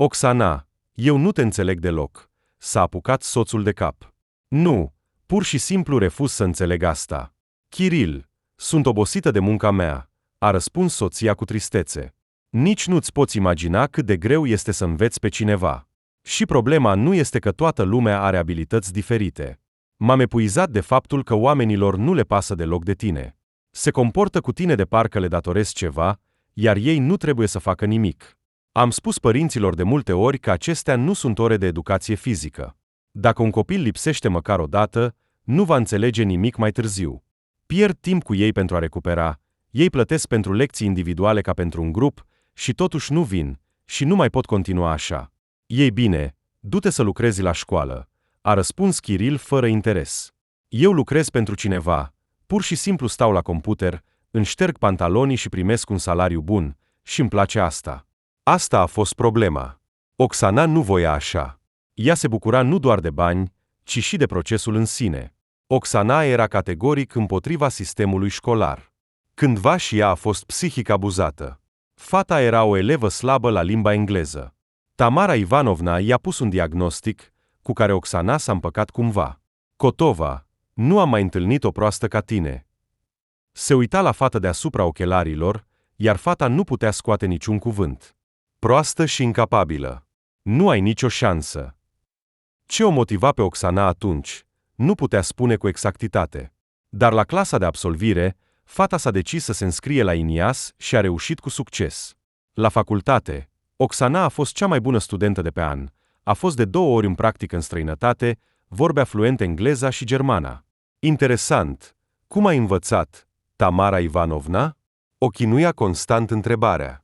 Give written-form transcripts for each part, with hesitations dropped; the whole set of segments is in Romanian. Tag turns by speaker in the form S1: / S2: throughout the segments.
S1: Oxana, eu nu te înțeleg deloc. S-a apucat soțul de cap. Nu, pur și simplu refuz să înțeleg asta. Kiril, sunt obosită de munca mea, a răspuns soția cu tristețe. Nici nu-ți poți imagina cât de greu este să înveți pe cineva. Și problema nu este că toată lumea are abilități diferite. M-am epuizat de faptul că oamenilor nu le pasă deloc de tine. Se comportă cu tine de parcă le datorezi ceva, iar ei nu trebuie să facă nimic. Am spus părinților de multe ori că acestea nu sunt ore de educație fizică. Dacă un copil lipsește măcar o dată, nu va înțelege nimic mai târziu. Pierd timp cu ei pentru a recupera, ei plătesc pentru lecții individuale ca pentru un grup și totuși nu vin și nu mai pot continua așa. Ei bine, du-te să lucrezi la școală, a răspuns Kiril fără interes. Eu lucrez pentru cineva, pur și simplu stau la computer, îmi șterg pantalonii și primesc un salariu bun și îmi place asta. Asta a fost problema. Oxana nu voia așa. Ea se bucura nu doar de bani, ci și de procesul în sine. Oxana era categoric împotriva sistemului școlar. Cândva și ea a fost psihic abuzată. Fata era o elevă slabă la limba engleză. Tamara Ivanovna i-a pus un diagnostic, cu care Oxana s-a împăcat cumva. Cotova, nu am mai întâlnit o proastă ca tine. Se uita la fata deasupra ochelarilor, iar fata nu putea scoate niciun cuvânt. Proastă și incapabilă. Nu ai nicio șansă. Ce o motiva pe Oxana atunci? Nu putea spune cu exactitate. Dar la clasa de absolvire, fata s-a decis să se înscrie la INIAS și a reușit cu succes. La facultate, Oxana a fost cea mai bună studentă de pe an, a fost de 2 ori în practică în străinătate, vorbea fluent engleza și germana. Interesant, cum ai învățat, Tamara Ivanovna? O chinuia constant întrebarea.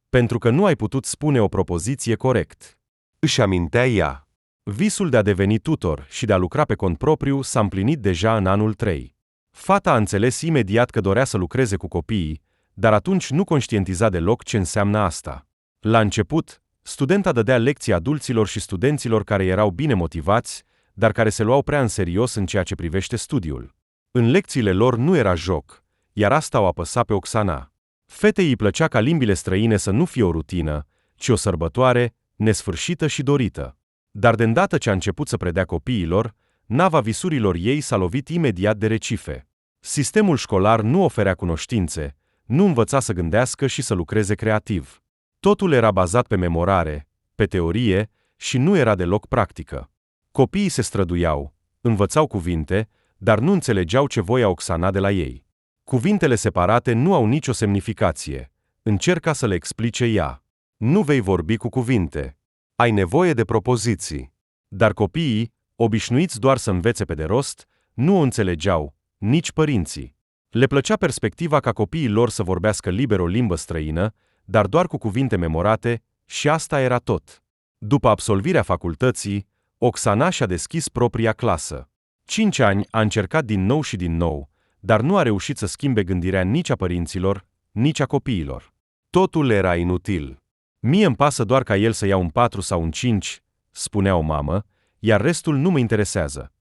S1: Pentru că nu ai putut spune o propoziție corect. Își amintea ea. Visul de a deveni tutor și de a lucra pe cont propriu s-a împlinit deja în anul 3. Fata a înțeles imediat că dorea să lucreze cu copiii, dar atunci nu conștientiza deloc ce înseamnă asta. La început, studenta dădea lecții adulților și studenților care erau bine motivați, dar care se luau prea în serios în ceea ce privește studiul. În lecțiile lor nu era joc, iar asta o apăsa pe Oxana. Fetei îi plăcea ca limbile străine să nu fie o rutină, ci o sărbătoare, nesfârșită și dorită. Dar de îndată ce a început să predea copiilor, nava visurilor ei s-a lovit imediat de recife. Sistemul școlar nu oferea cunoștințe, nu învăța să gândească și să lucreze creativ. Totul era bazat pe memorare, pe teorie și nu era deloc practică. Copiii se străduiau, învățau cuvinte, dar nu înțelegeau ce voia Oxana de la ei. Cuvintele separate nu au nicio semnificație. Încerca să le explice ea. Nu vei vorbi cu cuvinte. Ai nevoie de propoziții. Dar copiii, obișnuiți doar să învețe pe de rost, nu o înțelegeau, nici părinții. Le plăcea perspectiva ca copiii lor să vorbească liber o limbă străină, dar doar cu cuvinte memorate, și asta era tot. După absolvirea facultății, Oxana și-a deschis propria clasă. 5 ani a încercat din nou și din nou, dar nu a reușit să schimbe gândirea nici a părinților, nici a copiilor. Totul era inutil. Mie îmi pasă doar ca el să ia un 4 sau un 5, spunea o mamă, iar restul nu mă interesează.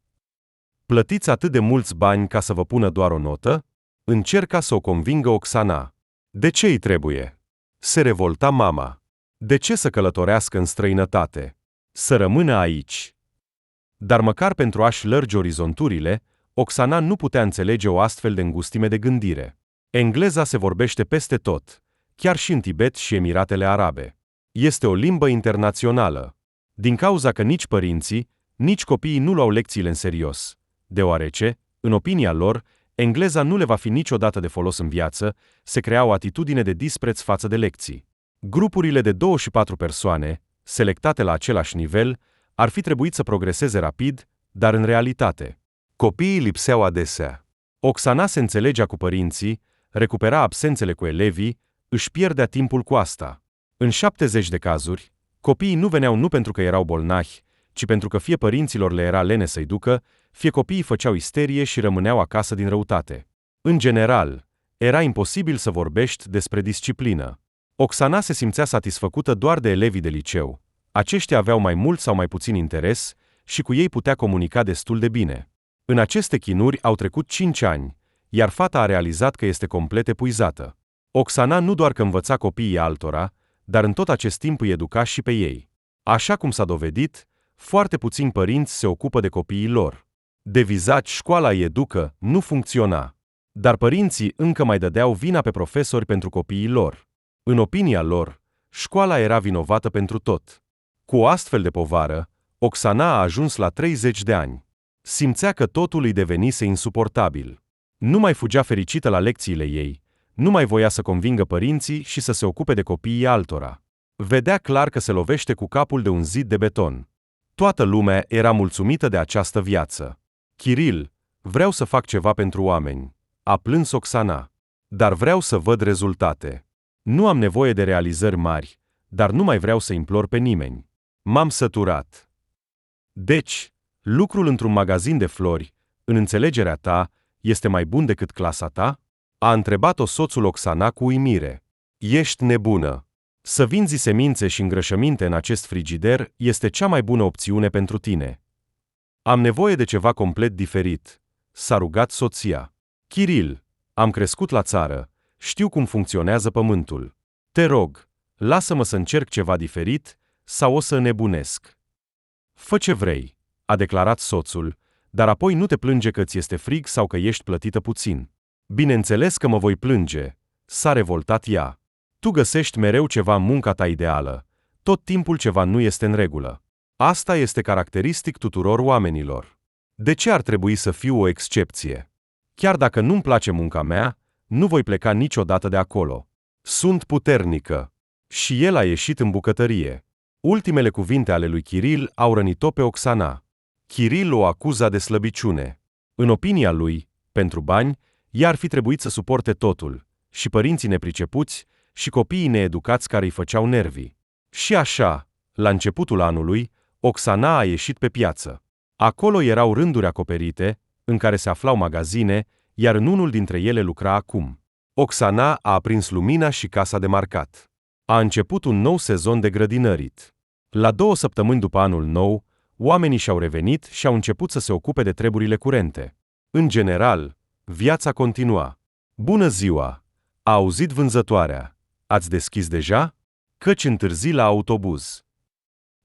S1: Plătiți atât de mulți bani ca să vă pună doar o notă? Încerca să o convingă Oxana. De ce îi trebuie? Se revolta mama. De ce să călătorească în străinătate? Să rămână aici. Dar măcar pentru a-și lărgi orizonturile, Oxana nu putea înțelege o astfel de îngustime de gândire. Engleza se vorbește peste tot, chiar și în Tibet și Emiratele Arabe. Este o limbă internațională. Din cauza că nici părinții, nici copiii nu luau lecțiile în serios, deoarece, în opinia lor, engleza nu le va fi niciodată de folos în viață, se crea o atitudine de dispreț față de lecții. Grupurile de 2 și 4 persoane, selectate la același nivel, ar fi trebuit să progreseze rapid, dar în realitate, copiii lipseau adesea. Oxana se înțelegea cu părinții, recupera absențele cu elevii, își pierdea timpul cu asta. În 70 de cazuri, copiii nu veneau nu pentru că erau bolnavi, ci pentru că fie părinților le era lene să-i ducă, fie copiii făceau isterie și rămâneau acasă din răutate. În general, era imposibil să vorbești despre disciplină. Oxana se simțea satisfăcută doar de elevii de liceu. Aceștia aveau mai mult sau mai puțin interes și cu ei putea comunica destul de bine. În aceste chinuri au trecut 5 ani, iar fata a realizat că este complet epuizată. Oxana nu doar că învăța copiii altora, dar în tot acest timp îi educa și pe ei. Așa cum s-a dovedit, foarte puțini părinți se ocupă de copiii lor. Devizat școala îi educă nu funcționa. Dar părinții încă mai dădeau vina pe profesori pentru copiii lor. În opinia lor, școala era vinovată pentru tot. Cu o astfel de povară, Oxana a ajuns la 30 de ani. Simțea că totul îi devenise insuportabil. Nu mai fugea fericită la lecțiile ei, nu mai voia să convingă părinții și să se ocupe de copiii altora. Vedea clar că se lovește cu capul de un zid de beton. Toată lumea era mulțumită de această viață. Kiril, vreau să fac ceva pentru oameni, a plâns Oxana. Dar vreau să văd rezultate. Nu am nevoie de realizări mari, dar nu mai vreau să implor pe nimeni. M-am săturat. Deci, lucrul într-un magazin de flori, în înțelegerea ta, este mai bun decât clasa ta? A întrebat-o soțul Oxana cu uimire. Ești nebună. Să vinzi semințe și îngrășăminte în acest frigider este cea mai bună opțiune pentru tine. Am nevoie de ceva complet diferit, s-a rugat soția. Kiril, am crescut la țară, știu cum funcționează pământul. Te rog, lasă-mă să încerc ceva diferit sau o să înnebunesc. Fă ce vrei, a declarat soțul, dar apoi nu te plânge că ți este frig sau că ești plătită puțin. Bineînțeles că mă voi plânge, s-a revoltat ea. Tu găsești mereu ceva în munca ta ideală, tot timpul ceva nu este în regulă. Asta este caracteristic tuturor oamenilor. De ce ar trebui să fiu o excepție? Chiar dacă nu-mi place munca mea, nu voi pleca niciodată de acolo. Sunt puternică. Și el a ieșit în bucătărie. Ultimele cuvinte ale lui Kiril au rănit-o pe Oxana. Kiril o acuza de slăbiciune. În opinia lui, pentru bani, ea ar fi trebuit să suporte totul, și părinții nepricepuți, și copiii needucați care îi făceau nervii. Și așa, la începutul anului, Oxana a ieșit pe piață. Acolo erau rânduri acoperite, în care se aflau magazine, iar în unul dintre ele lucra acum. Oxana a aprins lumina și casa de marcat. A început un nou sezon de grădinărit. La 2 săptămâni după anul nou, oamenii și-au revenit și au început să se ocupe de treburile curente. În general, viața continua. Bună ziua! A auzit vânzătoarea. Ați deschis deja? Căci întârzi la autobuz.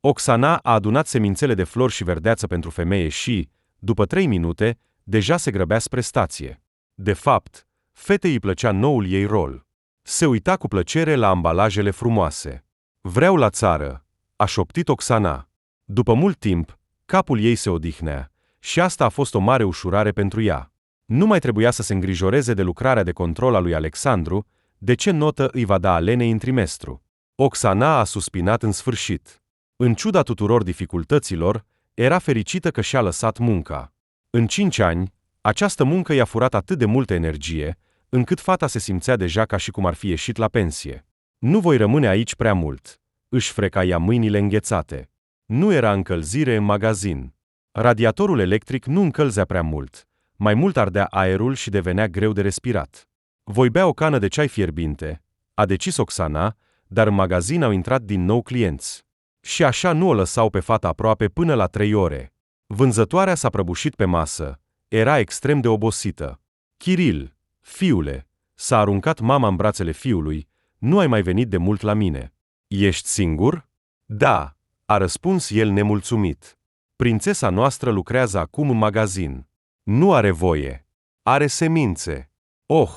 S1: Oxana a adunat semințele de flori și verdeață pentru femeie și, după 3 minute, deja se grăbea spre stație. De fapt, fetei îi plăcea noul ei rol. Se uita cu plăcere la ambalajele frumoase. Vreau la țară, a șoptit Oxana. După mult timp, capul ei se odihnea și asta a fost o mare ușurare pentru ea. Nu mai trebuia să se îngrijoreze de lucrarea de control a lui Alexandru, de ce notă îi va da Alenei în trimestru. Oxana a suspinat în sfârșit. În ciuda tuturor dificultăților, era fericită că și-a lăsat munca. În 5 ani, această muncă i-a furat atât de multă energie, încât fata se simțea deja ca și cum ar fi ieșit la pensie. Nu voi rămâne aici prea mult, își freca ea mâinile înghețate. Nu era încălzire în magazin. Radiatorul electric nu încălzea prea mult, mai mult ardea aerul și devenea greu de respirat. Voi bea o cană de ceai fierbinte, a decis Oxana, dar în magazin au intrat din nou clienți. Și așa nu o lăsau pe fata aproape până la 3 ore. Vânzătoarea s-a prăbușit pe masă. Era extrem de obosită. Kiril, fiule, s-a aruncat mama în brațele fiului, nu ai mai venit de mult la mine. Ești singur? Da, a răspuns el nemulțumit. Prințesa noastră lucrează acum în magazin. Nu are voie. Are semințe. Oh,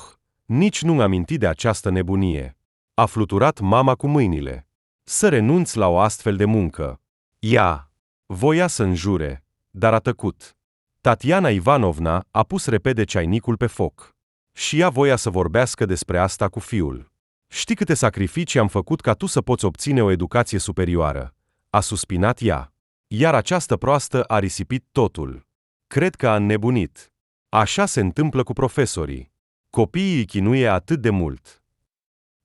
S1: nici nu-mi aminti de această nebunie. A fluturat mama cu mâinile. Să renunți la o astfel de muncă. Ea voia să înjure, dar a tăcut. Tatiana Ivanovna a pus repede ceainicul pe foc. Și ea voia să vorbească despre asta cu fiul. Știi câte sacrificii am făcut ca tu să poți obține o educație superioară, a suspinat ea. Iar această proastă a risipit totul. Cred că a înnebunit. Așa se întâmplă cu profesorii. Copiii îi chinuie atât de mult.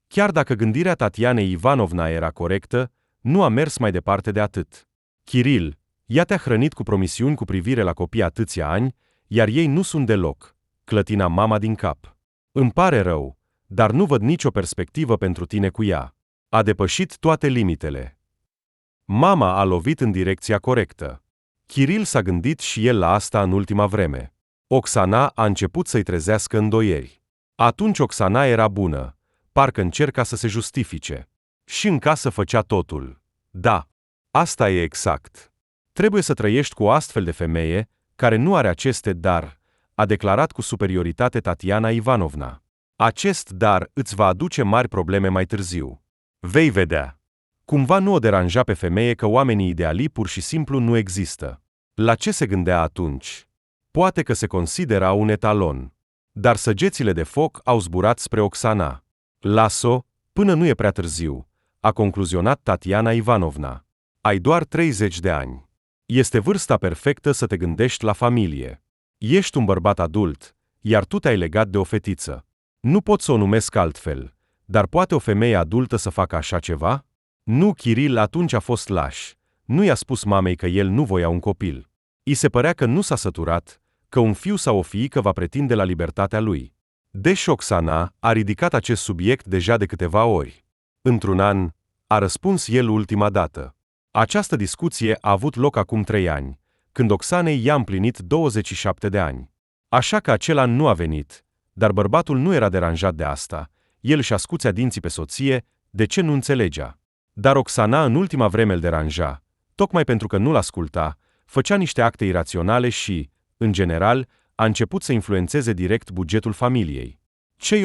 S1: Chiar dacă gândirea Tatianei Ivanovna era corectă, nu a mers mai departe de atât. Kiril, ea te-a hrănit cu promisiuni cu privire la copii atâția ani, iar ei nu sunt deloc, clătina mama din cap. Îmi pare rău, dar nu văd nicio perspectivă pentru tine cu ea. A depășit toate limitele. Mama a lovit în direcția corectă. Kiril s-a gândit și el la asta în ultima vreme. Oxana a început să-i trezească îndoieri. Atunci Oxana era bună, parcă încerca să se justifice. Și în casă făcea totul. Da. Asta e exact. Trebuie să trăiești cu o astfel de femeie, care nu are aceste dar, a declarat cu superioritate Tatiana Ivanovna. Acest dar îți va aduce mari probleme mai târziu. Vei vedea. Cumva nu o deranja pe femeie că oamenii ideali pur și simplu nu există. La ce se gândea atunci? Poate că se considera un etalon. Dar săgețile de foc au zburat spre Oxana. Las-o, până nu e prea târziu, a concluzionat Tatiana Ivanovna. Ai doar 30 de ani. Este vârsta perfectă să te gândești la familie. Ești un bărbat adult, iar tu te-ai legat de o fetiță. Nu pot să o numesc altfel, dar poate o femeie adultă să facă așa ceva? Nu, Kiril atunci a fost laș. Nu i-a spus mamei că el nu voia un copil. I se părea că nu s-a săturat, că un fiu sau o fiică va pretinde la libertatea lui. Deși Oxana a ridicat acest subiect deja de câteva ori. Într-un an, a răspuns el ultima dată. Această discuție a avut loc acum 3 ani, când Oxanei i-a împlinit 27 de ani. Așa că acel an nu a venit, dar bărbatul nu era deranjat de asta. El și ascuțea dinții pe soție, de ce nu înțelegea. Dar Oxana în ultima vreme îl deranja, tocmai pentru că nu-l asculta, făcea niște acte iraționale și, în general, a început să influențeze direct bugetul familiei. Cei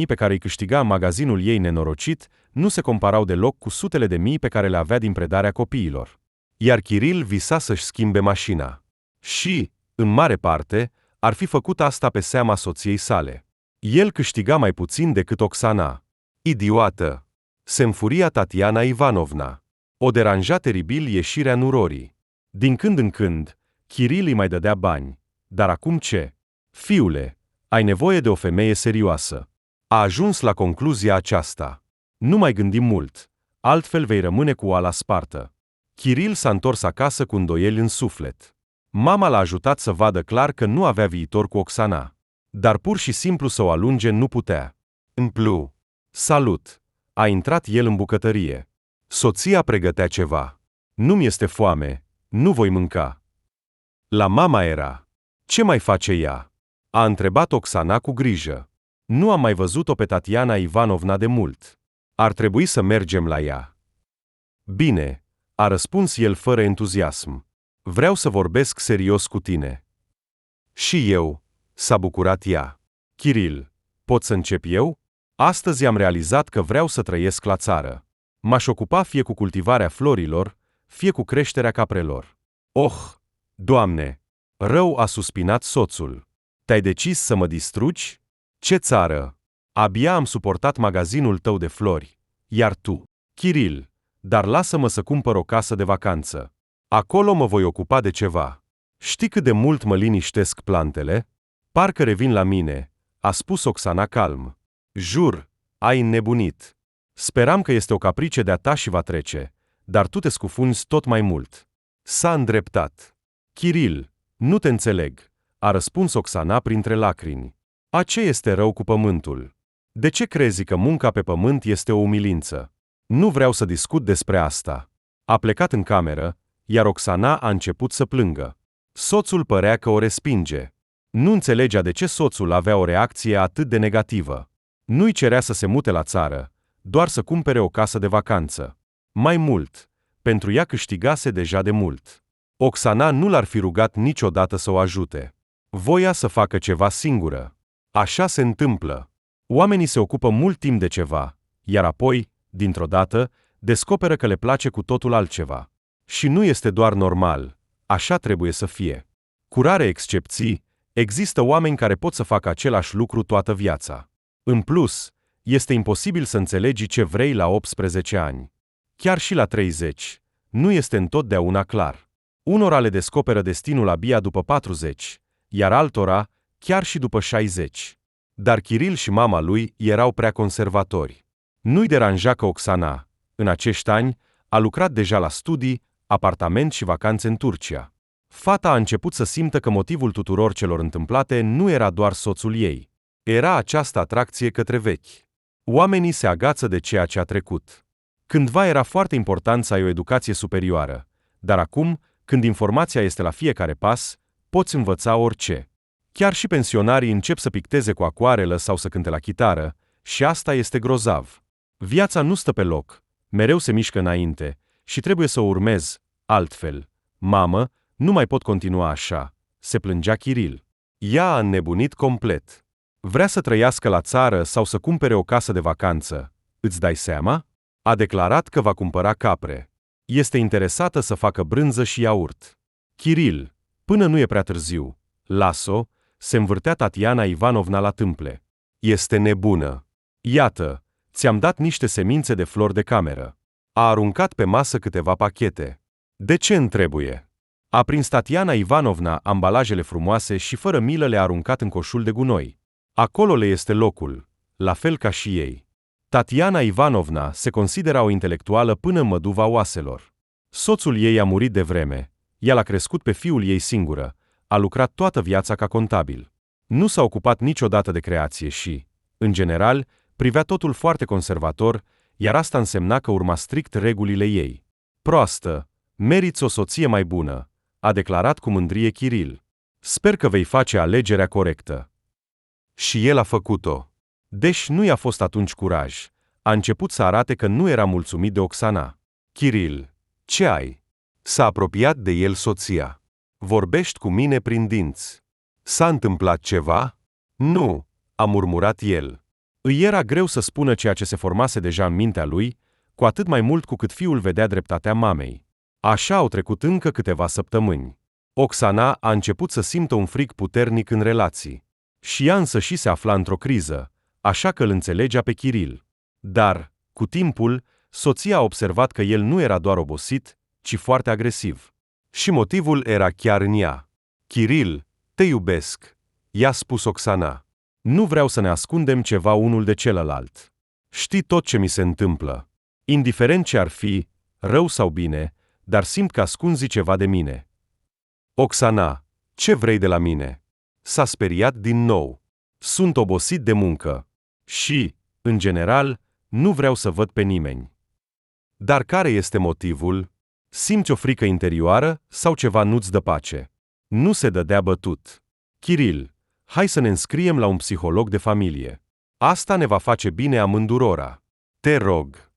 S1: 18.000 pe care îi câștiga în magazinul ei nenorocit nu se comparau deloc cu sutele de mii pe care le avea din predarea copiilor. Iar Kiril visa să-și schimbe mașina. Și, în mare parte, ar fi făcut asta pe seama soției sale. El câștiga mai puțin decât Oxana. Idiotă! Se înfuria Tatiana Ivanovna. O deranja teribil ieșirea nurorii. Din când în când, Kiril îi mai dădea bani. Dar acum ce? Fiule, ai nevoie de o femeie serioasă. A ajuns la concluzia aceasta. Nu mai gândi mult, altfel vei rămâne cu oala spartă. Kiril s-a întors acasă cu îndoieli în suflet. Mama l-a ajutat să vadă clar că nu avea viitor cu Oxana. Dar pur și simplu să o alunge nu putea. Împlu. Salut! A intrat el în bucătărie. Soția pregătea ceva. Nu-mi este foame, nu voi mânca. La mama era. Ce mai face ea? A întrebat Oxana cu grijă. Nu am mai văzut-o pe Tatiana Ivanovna de mult. Ar trebui să mergem la ea. Bine, a răspuns el fără entuziasm. Vreau să vorbesc serios cu tine. Și eu, s-a bucurat ea. Kiril, pot să încep eu? Astăzi am realizat că vreau să trăiesc la țară. M-aș ocupa fie cu cultivarea florilor, fie cu creșterea caprelor. Oh, Doamne! Rău, a suspinat soțul. Te-ai decis să mă distrugi? Ce țară? Abia am suportat magazinul tău de flori. Iar tu? Kiril, dar lasă-mă să cumpăr o casă de vacanță. Acolo mă voi ocupa de ceva. Știi cât de mult mă liniștesc plantele? Parcă revin la mine, a spus Oxana calm. Jur, ai înnebunit. Speram că este o caprice de-a ta și va trece, dar tu te scufunzi tot mai mult. S-a îndreptat. Kiril, nu te înțeleg, a răspuns Oxana printre lacrimi. A ce este rău cu pământul? De ce crezi că munca pe pământ este o umilință? Nu vreau să discut despre asta. A plecat în cameră, iar Oxana a început să plângă. Soțul părea că o respinge. Nu înțelegea de ce soțul avea o reacție atât de negativă. Nu-i cerea să se mute la țară, doar să cumpere o casă de vacanță. Mai mult, pentru ea câștigase deja de mult. Oxana nu l-ar fi rugat niciodată să o ajute. Voia să facă ceva singură. Așa se întâmplă. Oamenii se ocupă mult timp de ceva, iar apoi, dintr-o dată, descoperă că le place cu totul altceva. Și nu este doar normal, așa trebuie să fie. Cu rare excepții, există oameni care pot să facă același lucru toată viața. În plus, este imposibil să înțelegi ce vrei la 18 ani. Chiar și la 30, nu este întotdeauna clar. Unora le descoperă destinul abia după 40, iar altora, chiar și după 60. Dar Kiril și mama lui erau prea conservatori. Nu-i deranja că Oxana, în acești ani, a lucrat deja la studii, apartament și vacanțe în Turcia. Fata a început să simtă că motivul tuturor celor întâmplate nu era doar soțul ei. Era această atracție către vechi. Oamenii se agață de ceea ce a trecut. Cândva era foarte important să ai o educație superioară, dar acum, când informația este la fiecare pas, poți învăța orice. Chiar și pensionarii încep să picteze cu acoarelă sau să cânte la chitară, și asta este grozav. Viața nu stă pe loc, mereu se mișcă înainte, și trebuie să o urmez, altfel. Mamă, nu mai pot continua așa, se plângea Kiril. Ea a înnebunit complet. Vrea să trăiască la țară sau să cumpere o casă de vacanță. Îți dai seama? A declarat că va cumpăra capre. Este interesată să facă brânză și iaurt. Kiril, până nu e prea târziu. Las-o, se învârtea Tatiana Ivanovna la tâmple. Este nebună. Iată, ți-am dat niște semințe de flori de cameră. A aruncat pe masă câteva pachete. De ce îmi trebuie? A prins Tatiana Ivanovna ambalajele frumoase și fără milă le-a aruncat în coșul de gunoi. Acolo le este locul, la fel ca și ei. Tatiana Ivanovna se considera o intelectuală până în măduva oaselor. Soțul ei a murit devreme, ea l-a crescut pe fiul ei singură, a lucrat toată viața ca contabil. Nu s-a ocupat niciodată de creație și, în general, privea totul foarte conservator, iar asta însemna că urma strict regulile ei. Proastă, meriți o soție mai bună, a declarat cu mândrie Kiril. Sper că vei face alegerea corectă. Și el a făcut-o. Deși nu i-a fost atunci curaj, a început să arate că nu era mulțumit de Oxana. Kiril, ce ai? S-a apropiat de el soția. Vorbești cu mine prin dinți. S-a întâmplat ceva? Nu, a murmurat el. Îi era greu să spună ceea ce se formase deja în mintea lui, cu atât mai mult cu cât fiul vedea dreptatea mamei. Așa au trecut încă câteva săptămâni. Oxana a început să simtă un frig puternic în relații. Și ea însă și se afla într-o criză, așa că îl înțelegea pe Kiril. Dar, cu timpul, soția a observat că el nu era doar obosit, ci foarte agresiv. Și motivul era chiar în ea. Kiril, te iubesc, i-a spus Oxana. Nu vreau să ne ascundem ceva unul de celălalt. Știi tot ce mi se întâmplă. Indiferent ce ar fi, rău sau bine, dar simt că ascunzi ceva de mine. Oxana, ce vrei de la mine? S-a speriat din nou. Sunt obosit de muncă. Și, în general, nu vreau să văd pe nimeni. Dar care este motivul? Simți o frică interioară sau ceva nu-ți dă pace? Nu se dădea bătut. Kiril, hai să ne înscriem la un psiholog de familie. Asta ne va face bine amândurora. Te rog.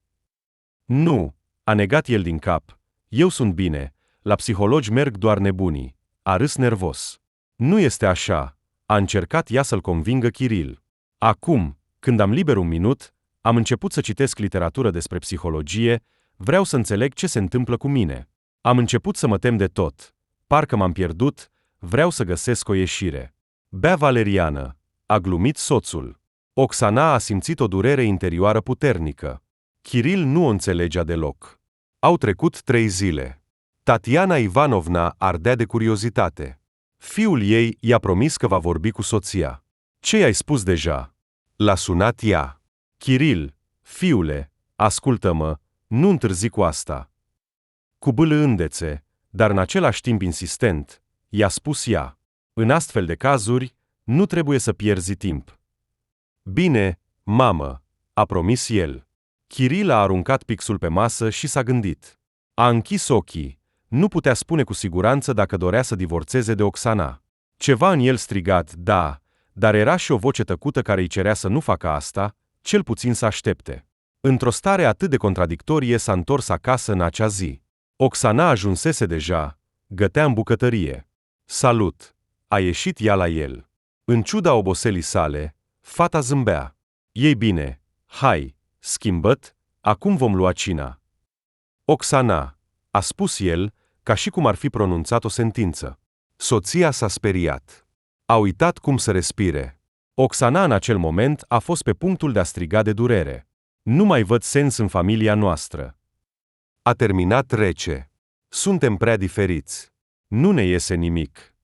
S1: Nu, a negat el din cap. Eu sunt bine, la psihologi merg doar nebunii. A râs nervos. Nu este așa, a încercat ea să-l convingă Kiril. Acum, când am liber un minut, am început să citesc literatură despre psihologie, vreau să înțeleg ce se întâmplă cu mine. Am început să mă tem de tot. Parcă m-am pierdut, vreau să găsesc o ieșire. Bea valeriană, a glumit soțul. Oxana a simțit o durere interioară puternică. Kiril nu o înțelegea deloc. Au trecut 3 zile. Tatiana Ivanovna ardea de curiozitate. Fiul ei i-a promis că va vorbi cu soția. Ce i-ai spus deja? L-a sunat ea. Kiril, fiule, ascultă-mă, nu întârzi cu asta. Cu bâlă îndețe, dar în același timp insistent, i-a spus ea. În astfel de cazuri, nu trebuie să pierzi timp. Bine, mamă, a promis el. Kiril a aruncat pixul pe masă și s-a gândit. A închis ochii. Nu putea spune cu siguranță dacă dorea să divorțeze de Oxana. Ceva în el strigat, da, dar era și o voce tăcută care îi cerea să nu facă asta, cel puțin să aștepte. Într-o stare atât de contradictorie s-a întors acasă în acea zi. Oxana ajunsese deja, gătea în bucătărie. Salut! A ieșit ea la el. În ciuda oboselii sale, fata zâmbea. Ei bine, hai, schimbă-t, acum vom lua cina. Oxana, a spus el, ca și cum ar fi pronunțat o sentință. Soția s-a speriat. A uitat cum să respire. Oxana în acel moment a fost pe punctul de a striga de durere. Nu mai văd sens în familia noastră. A terminat rece. Suntem prea diferiți. Nu ne iese nimic.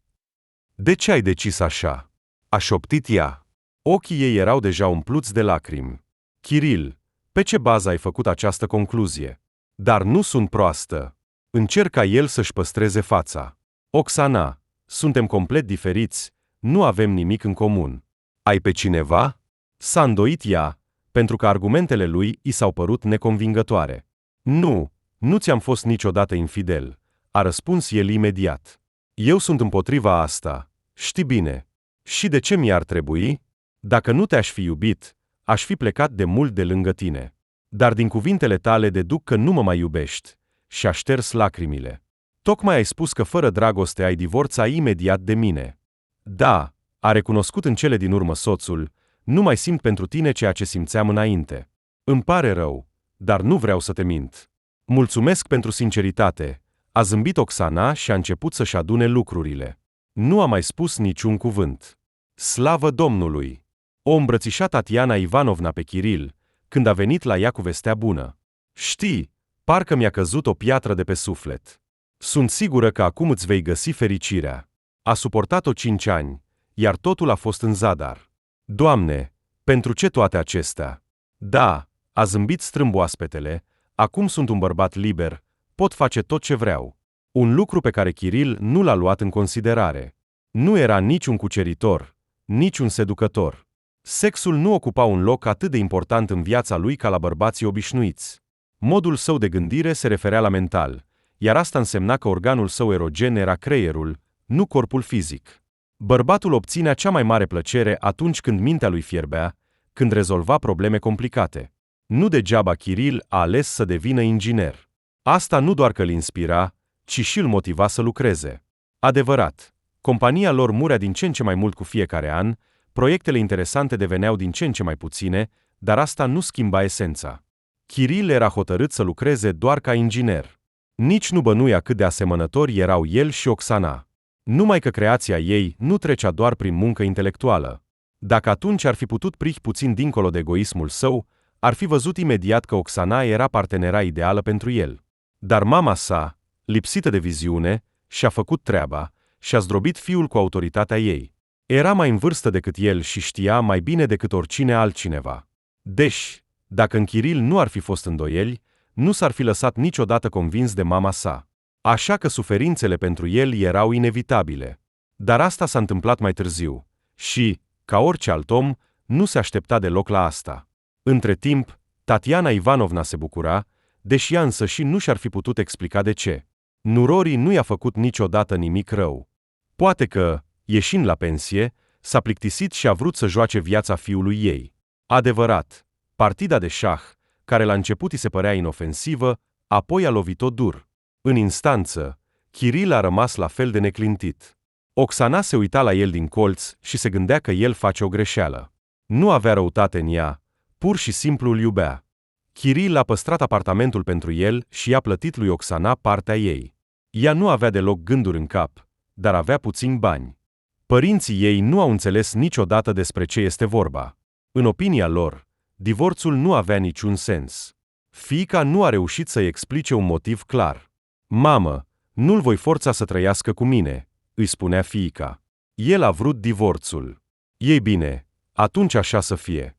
S1: De ce ai decis așa? A șoptit ea. Ochii ei erau deja umpluți de lacrimi. Kiril, pe ce bază ai făcut această concluzie? Dar nu sunt proastă. Încerca el să-și păstreze fața. Oxana, suntem complet diferiți, nu avem nimic în comun. Ai pe cineva? S-a îndoit ea, pentru că argumentele lui i s-au părut neconvingătoare. Nu, nu ți-am fost niciodată infidel, a răspuns el imediat. Eu sunt împotriva asta, știi bine. Și de ce mi-ar trebui? Dacă nu te-aș fi iubit, aș fi plecat de mult de lângă tine. Dar din cuvintele tale deduc că nu mă mai iubești. și-a șters lacrimile. Tocmai ai spus că fără dragoste ai divorța imediat de mine. Da, a recunoscut în cele din urmă soțul, nu mai simt pentru tine ceea ce simțeam înainte. Îmi pare rău, dar nu vreau să te mint. Mulțumesc pentru sinceritate, a zâmbit Oxana și a început să-și adune lucrurile. Nu a mai spus niciun cuvânt. Slavă Domnului! O îmbrățișa Tatiana Ivanovna pe Kiril, când a venit la ea cu vestea bună. Știi, parcă mi-a căzut o piatră de pe suflet. Sunt sigură că acum îți vei găsi fericirea. A suportat-o 5 ani, iar totul a fost în zadar. Doamne, pentru ce toate acestea? Da, a zâmbit strâmb oaspetele, acum sunt un bărbat liber, pot face tot ce vreau. Un lucru pe care Kiril nu l-a luat în considerare. Nu era nici un cuceritor, nici un seducător. Sexul nu ocupa un loc atât de important în viața lui ca la bărbații obișnuiți. Modul său de gândire se referea la mental, iar asta însemna că organul său erogen era creierul, nu corpul fizic. Bărbatul obținea cea mai mare plăcere atunci când mintea lui fierbea, când rezolva probleme complicate. Nu degeaba Kiril a ales să devină inginer. Asta nu doar că îl inspira, ci și îl motiva să lucreze. Adevărat, compania lor murea din ce în ce mai mult cu fiecare an, proiectele interesante deveneau din ce în ce mai puține, dar asta nu schimba esența. Kiril era hotărât să lucreze doar ca inginer. Nici nu bănuia cât de asemănători erau el și Oxana. Numai că creația ei nu trecea doar prin muncă intelectuală. Dacă atunci ar fi putut prihi puțin dincolo de egoismul său, ar fi văzut imediat că Oxana era partenera ideală pentru el. Dar mama sa, lipsită de viziune, și-a făcut treaba și-a zdrobit fiul cu autoritatea ei. Era mai în vârstă decât el și știa mai bine decât oricine altcineva. Deci, dacă în Kiril nu ar fi fost îndoieli, nu s-ar fi lăsat niciodată convins de mama sa. Așa că suferințele pentru el erau inevitabile. Dar asta s-a întâmplat mai târziu și, ca orice alt om, nu se aștepta deloc la asta. Între timp, Tatiana Ivanovna se bucura, deși ea însăși nu și-ar fi putut explica de ce. Nurorii nu i-a făcut niciodată nimic rău. Poate că, ieșind la pensie, s-a plictisit și a vrut să joace viața fiului ei. Adevărat, partida de șah, care la început îi se părea inofensivă, apoi a lovit-o dur. În instanță, Kiril a rămas la fel de neclintit. Oxana se uita la el din colț și se gândea că el face o greșeală. Nu avea răutate în ea, pur și simplu îl iubea. Kiril a păstrat apartamentul pentru el și i-a plătit lui Oxana partea ei. Ea nu avea deloc gânduri în cap, dar avea puțini bani. Părinții ei nu au înțeles niciodată despre ce este vorba. În opinia lor, divorțul nu avea niciun sens. Fiica nu a reușit să-i explice un motiv clar. Mamă, nu-l voi forța să trăiască cu mine, îi spunea fiica. El a vrut divorțul. Ei bine, atunci așa să fie.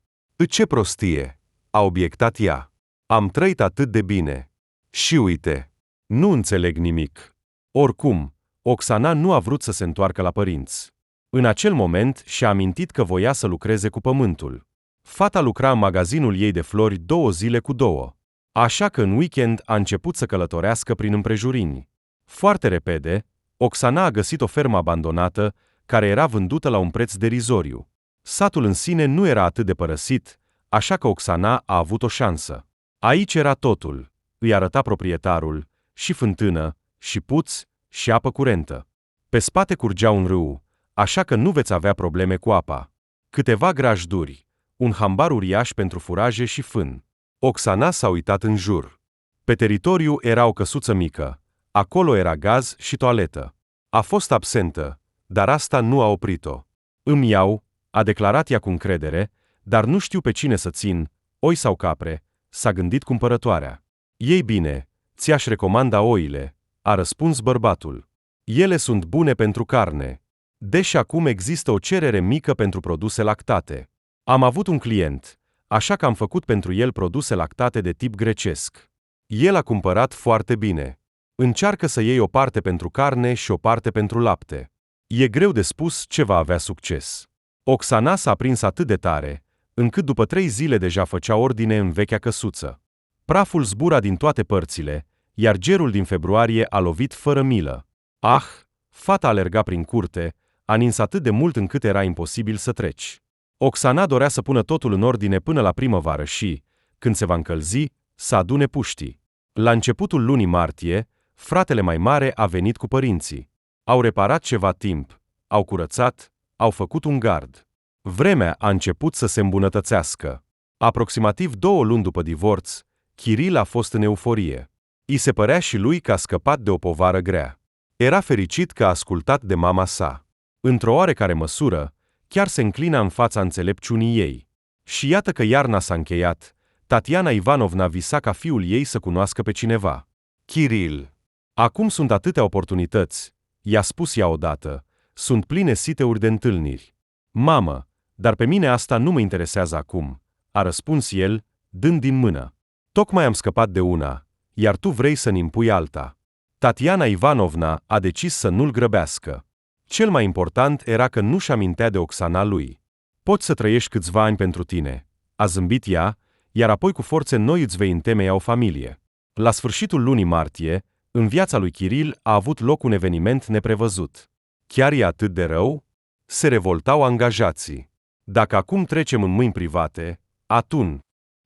S1: Ce prostie, a obiectat ea. Am trăit atât de bine. Și uite, nu înțeleg nimic. Oricum, Oxana nu a vrut să se întoarcă la părinți. În acel moment și-a amintit că voia să lucreze cu pământul. Fata lucra în magazinul ei de flori 2 zile cu 2. Așa că în weekend a început să călătorească prin împrejurini. Foarte repede, Oxana a găsit o fermă abandonată, care era vândută la un preț derizoriu. Satul în sine nu era atât de părăsit, așa că Oxana a avut o șansă. Aici era totul, îi arăta proprietarul, și fântână, și puț, și apă curentă. Pe spate curgea un râu, așa că nu veți avea probleme cu apa. Câteva grajduri, un hambar uriaș pentru furaje și fân. Oxana s-a uitat în jur. Pe teritoriu era o căsuță mică. Acolo era gaz și toaletă. A fost absentă, dar asta nu a oprit-o. Îmi iau, a declarat ea cu încredere, dar nu știu pe cine să țin, oi sau capre, s-a gândit cumpărătoarea. Ei bine, ți-aș recomanda oile, a răspuns bărbatul. Ele sunt bune pentru carne. Deși acum există o cerere mică pentru produse lactate. Am avut un client, așa că am făcut pentru el produse lactate de tip grecesc. El a cumpărat foarte bine. Încearcă să iei o parte pentru carne și o parte pentru lapte. E greu de spus ce va avea succes. Oxana s-a prins atât de tare, încât după 3 zile deja făcea ordine în vechea căsuță. Praful zbura din toate părțile, iar gerul din februarie a lovit fără milă. Ah, fata alerga prin curte, a nins atât de mult încât era imposibil să treci. Oxana dorea să pună totul în ordine până la primăvară și, când se va încălzi, să adune puștii. La începutul lunii martie, fratele mai mare a venit cu părinții. Au reparat ceva timp, au curățat, au făcut un gard. Vremea a început să se îmbunătățească. Aproximativ 2 luni după divorț, Kiril a fost în euforie. I se părea și lui că a scăpat de o povară grea. Era fericit că a ascultat de mama sa. Într-o oarecare măsură, chiar se înclina în fața înțelepciunii ei. Și iată că iarna s-a încheiat, Tatiana Ivanovna visa ca fiul ei să cunoască pe cineva. Kiril. Acum sunt atâtea oportunități, i-a spus ea odată, sunt pline siteuri de întâlniri. Mamă, dar pe mine asta nu mă interesează acum, a răspuns el, dând din mână. Tocmai am scăpat de una, iar tu vrei să-mi impui alta. Tatiana Ivanovna a decis să nu-l grăbească. Cel mai important era că nu-și amintea de Oxana lui. Poți să trăiești câțiva ani pentru tine, a zâmbit ea, iar apoi cu forțe noi îți vei întemeia o familie. La sfârșitul lunii martie, în viața lui Kiril a avut loc un eveniment neprevăzut. Chiar e atât de rău? Se revoltau angajații. Dacă acum trecem în mâini private, atunci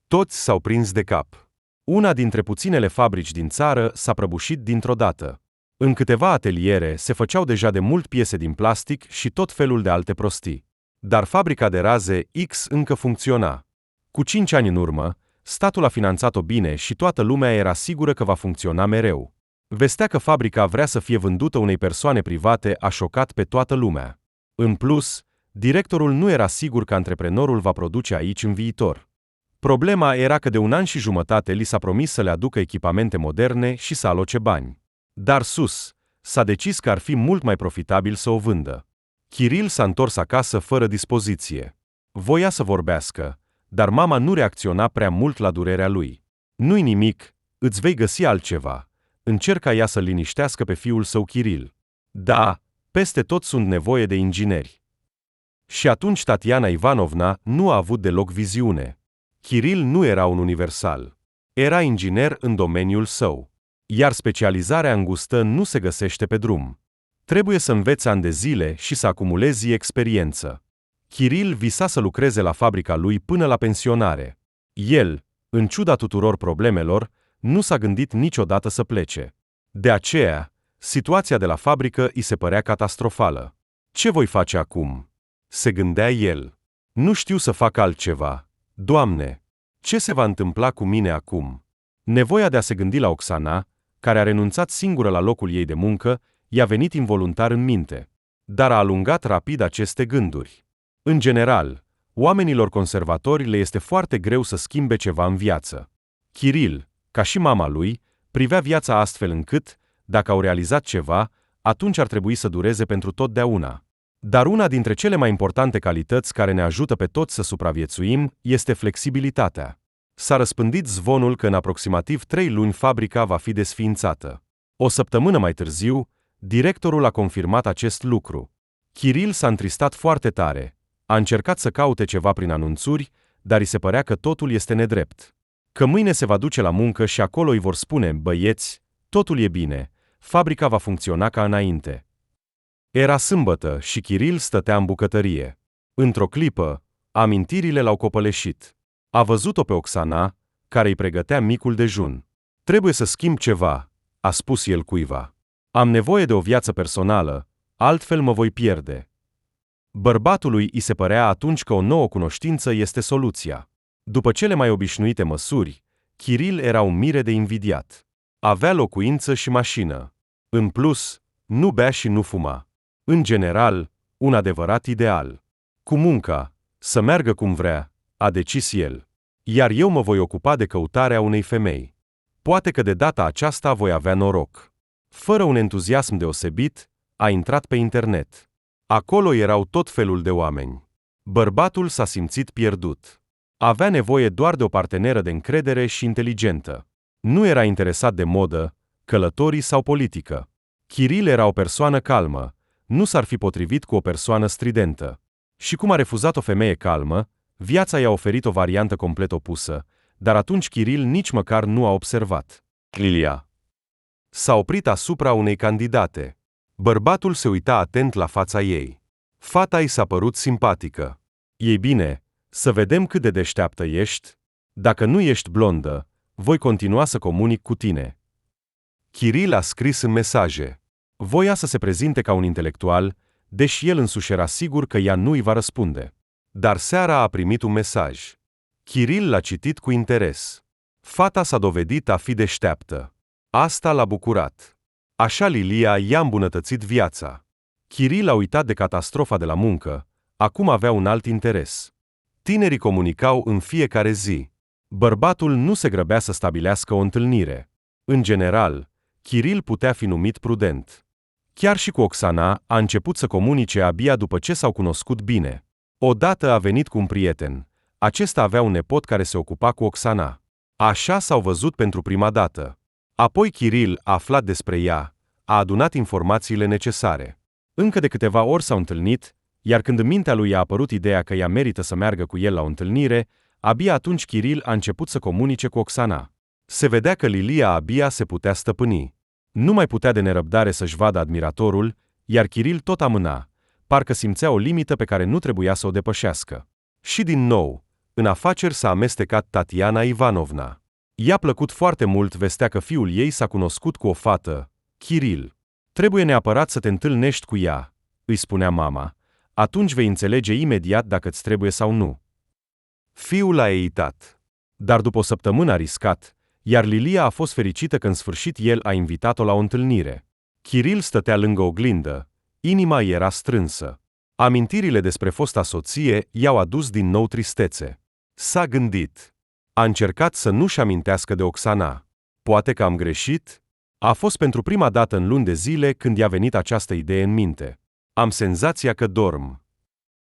S1: toți s-au prins de cap. Una dintre puținele fabrici din țară s-a prăbușit dintr-o dată. În câteva ateliere se făceau deja de mult piese din plastic și tot felul de alte prostii. Dar fabrica de raze X încă funcționa. Cu 5 ani în urmă, statul a finanțat-o bine și toată lumea era sigură că va funcționa mereu. Vestea că fabrica vrea să fie vândută unei persoane private a șocat pe toată lumea. În plus, directorul nu era sigur că antreprenorul va produce aici în viitor. Problema era că de 1 an și jumătate li s-a promis să le aducă echipamente moderne și să aloce bani. Dar s-a decis că ar fi mult mai profitabil să o vândă. Kiril s-a întors acasă fără dispoziție. Voia să vorbească, dar mama nu reacționa prea mult la durerea lui. Nu-i nimic, îți vei găsi altceva. Încerca ea să liniștească pe fiul său Kiril. Da, peste tot sunt nevoie de ingineri. Și atunci Tatiana Ivanovna nu a avut deloc viziune. Kiril nu era un universal. Era inginer în domeniul său. Iar specializarea îngustă nu se găsește pe drum. Trebuie să înveți ani de zile și să acumulezi experiență. Kiril visa să lucreze la fabrica lui până la pensionare. El, în ciuda tuturor problemelor, nu s-a gândit niciodată să plece. De aceea, situația de la fabrică îi se părea catastrofală. Ce voi face acum? Se gândea el. Nu știu să fac altceva. Doamne, ce se va întâmpla cu mine acum? Nevoia de a se gândi la Oxana, care a renunțat singură la locul ei de muncă, i-a venit involuntar în minte. Dar a alungat rapid aceste gânduri. În general, oamenilor conservatori le este foarte greu să schimbe ceva în viață. Kiril, ca și mama lui, privea viața astfel încât, dacă au realizat ceva, atunci ar trebui să dureze pentru totdeauna. Dar una dintre cele mai importante calități care ne ajută pe toți să supraviețuim este flexibilitatea. S-a răspândit zvonul că în aproximativ 3 luni fabrica va fi desființată. O săptămână mai târziu, directorul a confirmat acest lucru. Kiril s-a întristat foarte tare. A încercat să caute ceva prin anunțuri, dar îi se părea că totul este nedrept. Că mâine se va duce la muncă și acolo îi vor spune, băieți, totul e bine, fabrica va funcționa ca înainte. Era sâmbătă și Kiril stătea în bucătărie. Într-o clipă, amintirile l-au copăleșit. A văzut-o pe Oxana, care îi pregătea micul dejun. Trebuie să schimb ceva, a spus el cuiva. Am nevoie de o viață personală, altfel mă voi pierde. Bărbatului îi se părea atunci că o nouă cunoștință este soluția. După cele mai obișnuite măsuri, Kiril era un mire de invidiat. Avea locuință și mașină. În plus, nu bea și nu fuma. În general, un adevărat ideal. Cu munca, să meargă cum vrea, a decis el. Iar eu mă voi ocupa de căutarea unei femei. Poate că de data aceasta voi avea noroc. Fără un entuziasm deosebit, a intrat pe internet. Acolo erau tot felul de oameni. Bărbatul s-a simțit pierdut. Avea nevoie doar de o parteneră de încredere și inteligentă. Nu era interesat de modă, călătorii sau politică. Kiril era o persoană calmă, nu s-ar fi potrivit cu o persoană stridentă. Și cum a refuzat o femeie calmă, viața i-a oferit o variantă complet opusă, dar atunci Kiril nici măcar nu a observat. Lilia s-a oprit asupra unei candidate. Bărbatul se uita atent la fața ei. Fata i s-a părut simpatică. Ei bine, să vedem cât de deșteaptă ești. Dacă nu ești blondă, Voi continua să comunic cu tine. Kiril a scris în mesaje. Voia să se prezinte ca un intelectual, deși el însuși era sigur că ea nu îi va răspunde. Dar seara a primit un mesaj. Kiril l-a citit cu interes. Fata s-a dovedit a fi deșteaptă. Asta l-a bucurat. Așa Lilia i-a îmbunătățit viața. Kiril a uitat de catastrofa de la muncă, acum avea un alt interes. Tinerii comunicau în fiecare zi. Bărbatul nu se grăbea să stabilească o întâlnire. În general, Kiril putea fi numit prudent. Chiar și cu Oxana a început să comunice abia după ce s-au cunoscut bine. Odată a venit cu un prieten. Acesta avea un nepot care se ocupa cu Oxana. Așa s-au văzut pentru prima dată. Apoi Kiril a aflat despre ea, a adunat informațiile necesare. Încă de câteva ori s-au întâlnit, iar când în mintea lui a apărut ideea că ea merită să meargă cu el la o întâlnire, abia atunci Kiril a început să comunice cu Oxana. Se vedea că Lilia abia se putea stăpâni. Nu mai putea de nerăbdare să-și vadă admiratorul, iar Kiril tot amâna, parcă simțea o limită pe care nu trebuia să o depășească. Și din nou, în afaceri s-a amestecat Tatiana Ivanovna. I-a plăcut foarte mult vestea că fiul ei s-a cunoscut cu o fată, Kiril. Trebuie neapărat să te întâlnești cu ea, îi spunea mama, atunci vei înțelege imediat dacă îți trebuie sau nu. Fiul a eitat. Dar după o săptămână a riscat, iar Lilia a fost fericită că în sfârșit el a invitat-o la o întâlnire. Kiril stătea lângă oglindă, inima îi era strânsă. Amintirile despre fosta soție i-au adus din nou tristețe. S-a gândit. A încercat să nu-și amintească de Oxana. Poate că am greșit? A fost pentru prima dată în luni de zile când i-a venit această idee în minte. Am senzația că dorm.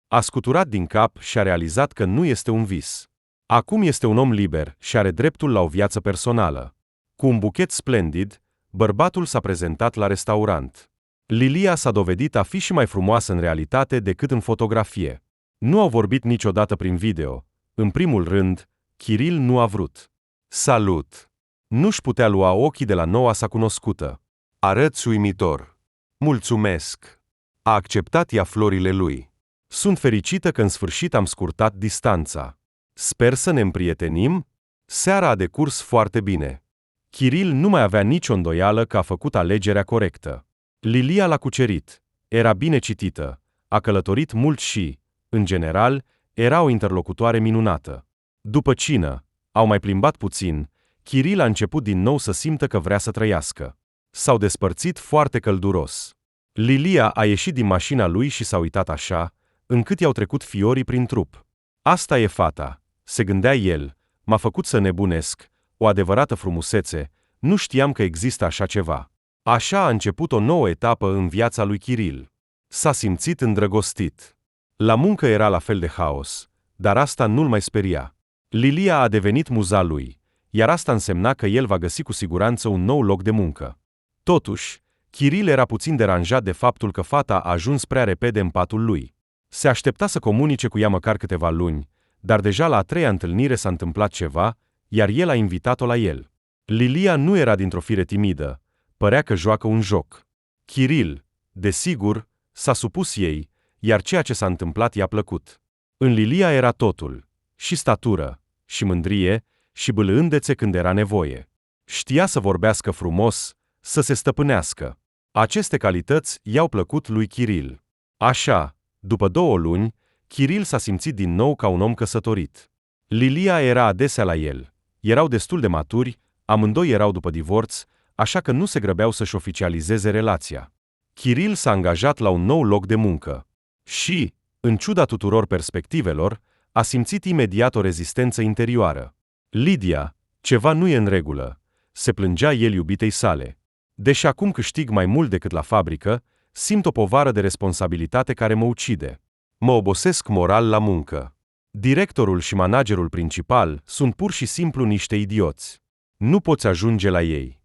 S1: A scuturat din cap și a realizat că nu este un vis. Acum este un om liber și are dreptul la o viață personală. Cu un buchet splendid, bărbatul s-a prezentat la restaurant. Lilia s-a dovedit a fi și mai frumoasă în realitate decât în fotografie. Nu au vorbit niciodată prin video. În primul rând, Kiril nu a vrut. Salut! Nu-și putea lua ochii de la noua sa cunoscută. Arăți uimitor. Mulțumesc! A acceptat ea florile lui. Sunt fericită că în sfârșit am scurtat distanța. Sper să ne împrietenim? Seara a decurs foarte bine. Kiril nu mai avea nicio îndoială că a făcut alegerea corectă. Lilia l-a cucerit. Era bine citită. A călătorit mult și, în general, era o interlocutoare minunată. După cină, au mai plimbat puțin, Kiril a început din nou să simtă că vrea să trăiască. S-au despărțit foarte călduros. Lilia a ieșit din mașina lui și s-a uitat așa, încât i-au trecut fiorii prin trup. Asta e fata, se gândea el, m-a făcut să nebunesc, o adevărată frumusețe, nu știam că există așa ceva. Așa a început o nouă etapă în viața lui Kiril. S-a simțit îndrăgostit. La muncă era la fel de haos, dar asta nu-l mai speria. Lilia a devenit muza lui, iar asta însemna că el va găsi cu siguranță un nou loc de muncă. Totuși, Kiril era puțin deranjat de faptul că fata a ajuns prea repede în patul lui. Se aștepta să comunice cu ea măcar câteva luni, dar deja la a treia întâlnire s-a întâmplat ceva, iar el a invitat-o la el. Lilia nu era dintr-o fire timidă, părea că joacă un joc. Kiril, desigur, s-a supus ei, iar ceea ce s-a întâmplat i-a plăcut. În Lilia era totul, și statură, și mândrie, și bâlândețe când era nevoie. Știa să vorbească frumos, să se stăpânească. Aceste calități i-au plăcut lui Kiril. Așa, după 2 luni, Kiril s-a simțit din nou ca un om căsătorit. Lilia era adesea la el. Erau destul de maturi, amândoi erau după divorț, așa că nu se grăbeau să-și oficializeze relația. Kiril s-a angajat la un nou loc de muncă. Și, în ciuda tuturor perspectivelor, a simțit imediat o rezistență interioară. Lidia, ceva nu e în regulă, se plângea el iubitei sale. Deși acum câștig mai mult decât la fabrică, simt o povară de responsabilitate care mă ucide. Mă obosesc moral la muncă. Directorul și managerul principal sunt pur și simplu niște idioți. Nu poți ajunge la ei.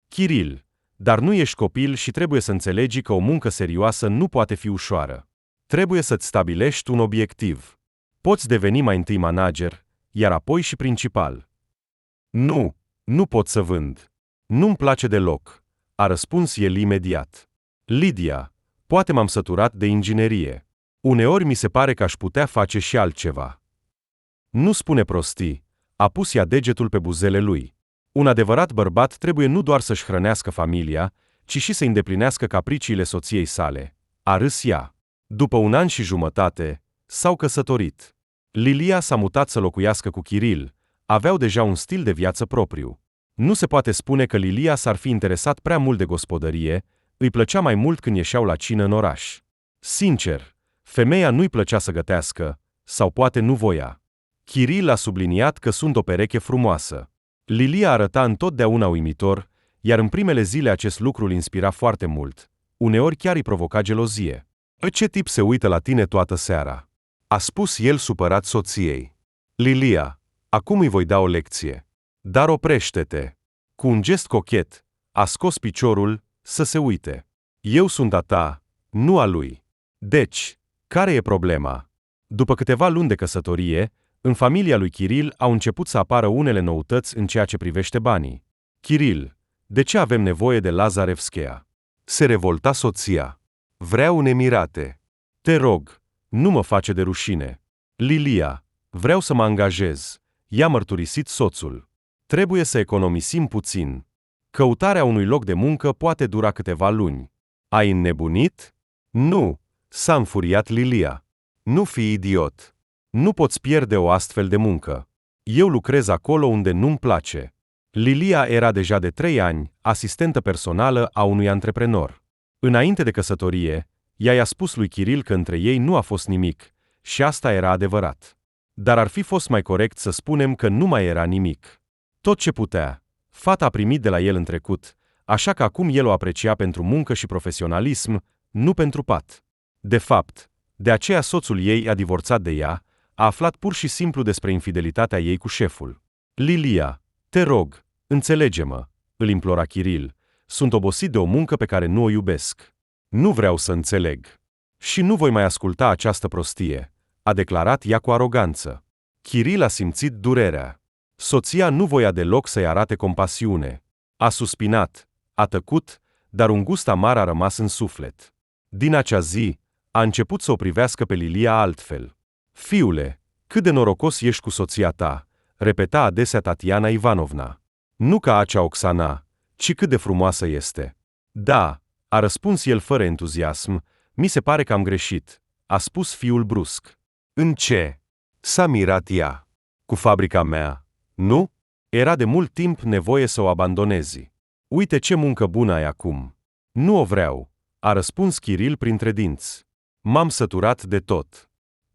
S1: Kiril, dar nu ești copil și trebuie să înțelegi că o muncă serioasă nu poate fi ușoară. Trebuie să-ți stabilești un obiectiv. Poți deveni mai întâi manager, iar apoi și principal. Nu pot să vând. Nu-mi place deloc, a răspuns el imediat. Lidia, poate m-am săturat de inginerie. Uneori mi se pare că aș putea face și altceva. Nu spune prostii, A pus ea degetul pe buzele lui. Un adevărat bărbat trebuie nu doar să-și hrănească familia, ci și să îndeplinească capriciile soției sale. A râs ea. După 1 an și jumătate, s-au căsătorit. Lilia s-a mutat să locuiască cu Kiril, aveau deja un stil de viață propriu. Nu se poate spune că Lilia s-ar fi interesat prea mult de gospodărie, îi plăcea mai mult când ieșeau la cină în oraș. Sincer, femeia nu-i plăcea să gătească, sau poate nu voia. Kiril a subliniat că sunt o pereche frumoasă. Lilia arăta întotdeauna uimitor, iar în primele zile acest lucru îl inspira foarte mult. Uneori chiar îi provoca gelozie. Ce tip se uită la tine toată seara?" a spus el supărat soției. Lilia, acum îi voi da o lecție. Dar oprește-te. Cu un gest cochet, a scos piciorul să se uite. Eu sunt a ta, nu a lui. Deci, care e problema? După câteva luni de căsătorie, în familia lui Kiril au început să apară unele noutăți în ceea ce privește banii. Kiril, de ce avem nevoie de Lazarevskaya? Se revolta soția. Vreau un emirate. Te rog, nu mă face de rușine. Lilia, vreau să mă angajez. I-a mărturisit soțul. Trebuie să economisim puțin. Căutarea unui loc de muncă poate dura câteva luni. Ai înnebunit? Nu, s-a înfuriat Lilia. Nu fi idiot. Nu poți pierde o astfel de muncă. Eu lucrez acolo unde nu-mi place. Lilia era deja de 3 ani asistentă personală a unui antreprenor. Înainte de căsătorie, ea i-a spus lui Kiril că între ei nu a fost nimic, și asta era adevărat. Dar ar fi fost mai corect să spunem că nu mai era nimic. Tot ce putea, fata a primit de la el în trecut, așa că acum el o aprecia pentru muncă și profesionalism, nu pentru pat. De fapt, de aceea soțul ei a divorțat de ea, a aflat pur și simplu despre infidelitatea ei cu șeful. Lilia, te rog, înțelege-mă, îl implora Kiril, sunt obosit de o muncă pe care nu o iubesc. Nu vreau să înțeleg. Și nu voi mai asculta această prostie, a declarat ea cu aroganță. Kiril a simțit durerea. Soția nu voia deloc să-i arate compasiune. A suspinat, a tăcut, dar un gust amar a rămas în suflet. Din acea zi, a început să o privească pe Lilia altfel. Fiule, cât de norocos ești cu soția ta, repeta adesea Tatiana Ivanovna. Nu ca acea Oxana, ci cât de frumoasă este. Da, a răspuns el fără entuziasm, mi se pare că am greșit, a spus fiul brusc. În ce? S-a mirat ea. Cu fabrica mea, nu? Era de mult timp nevoie să o abandonezi. Uite ce muncă bună ai acum. Nu o vreau, a răspuns Kiril printre dinți. M-am săturat de tot.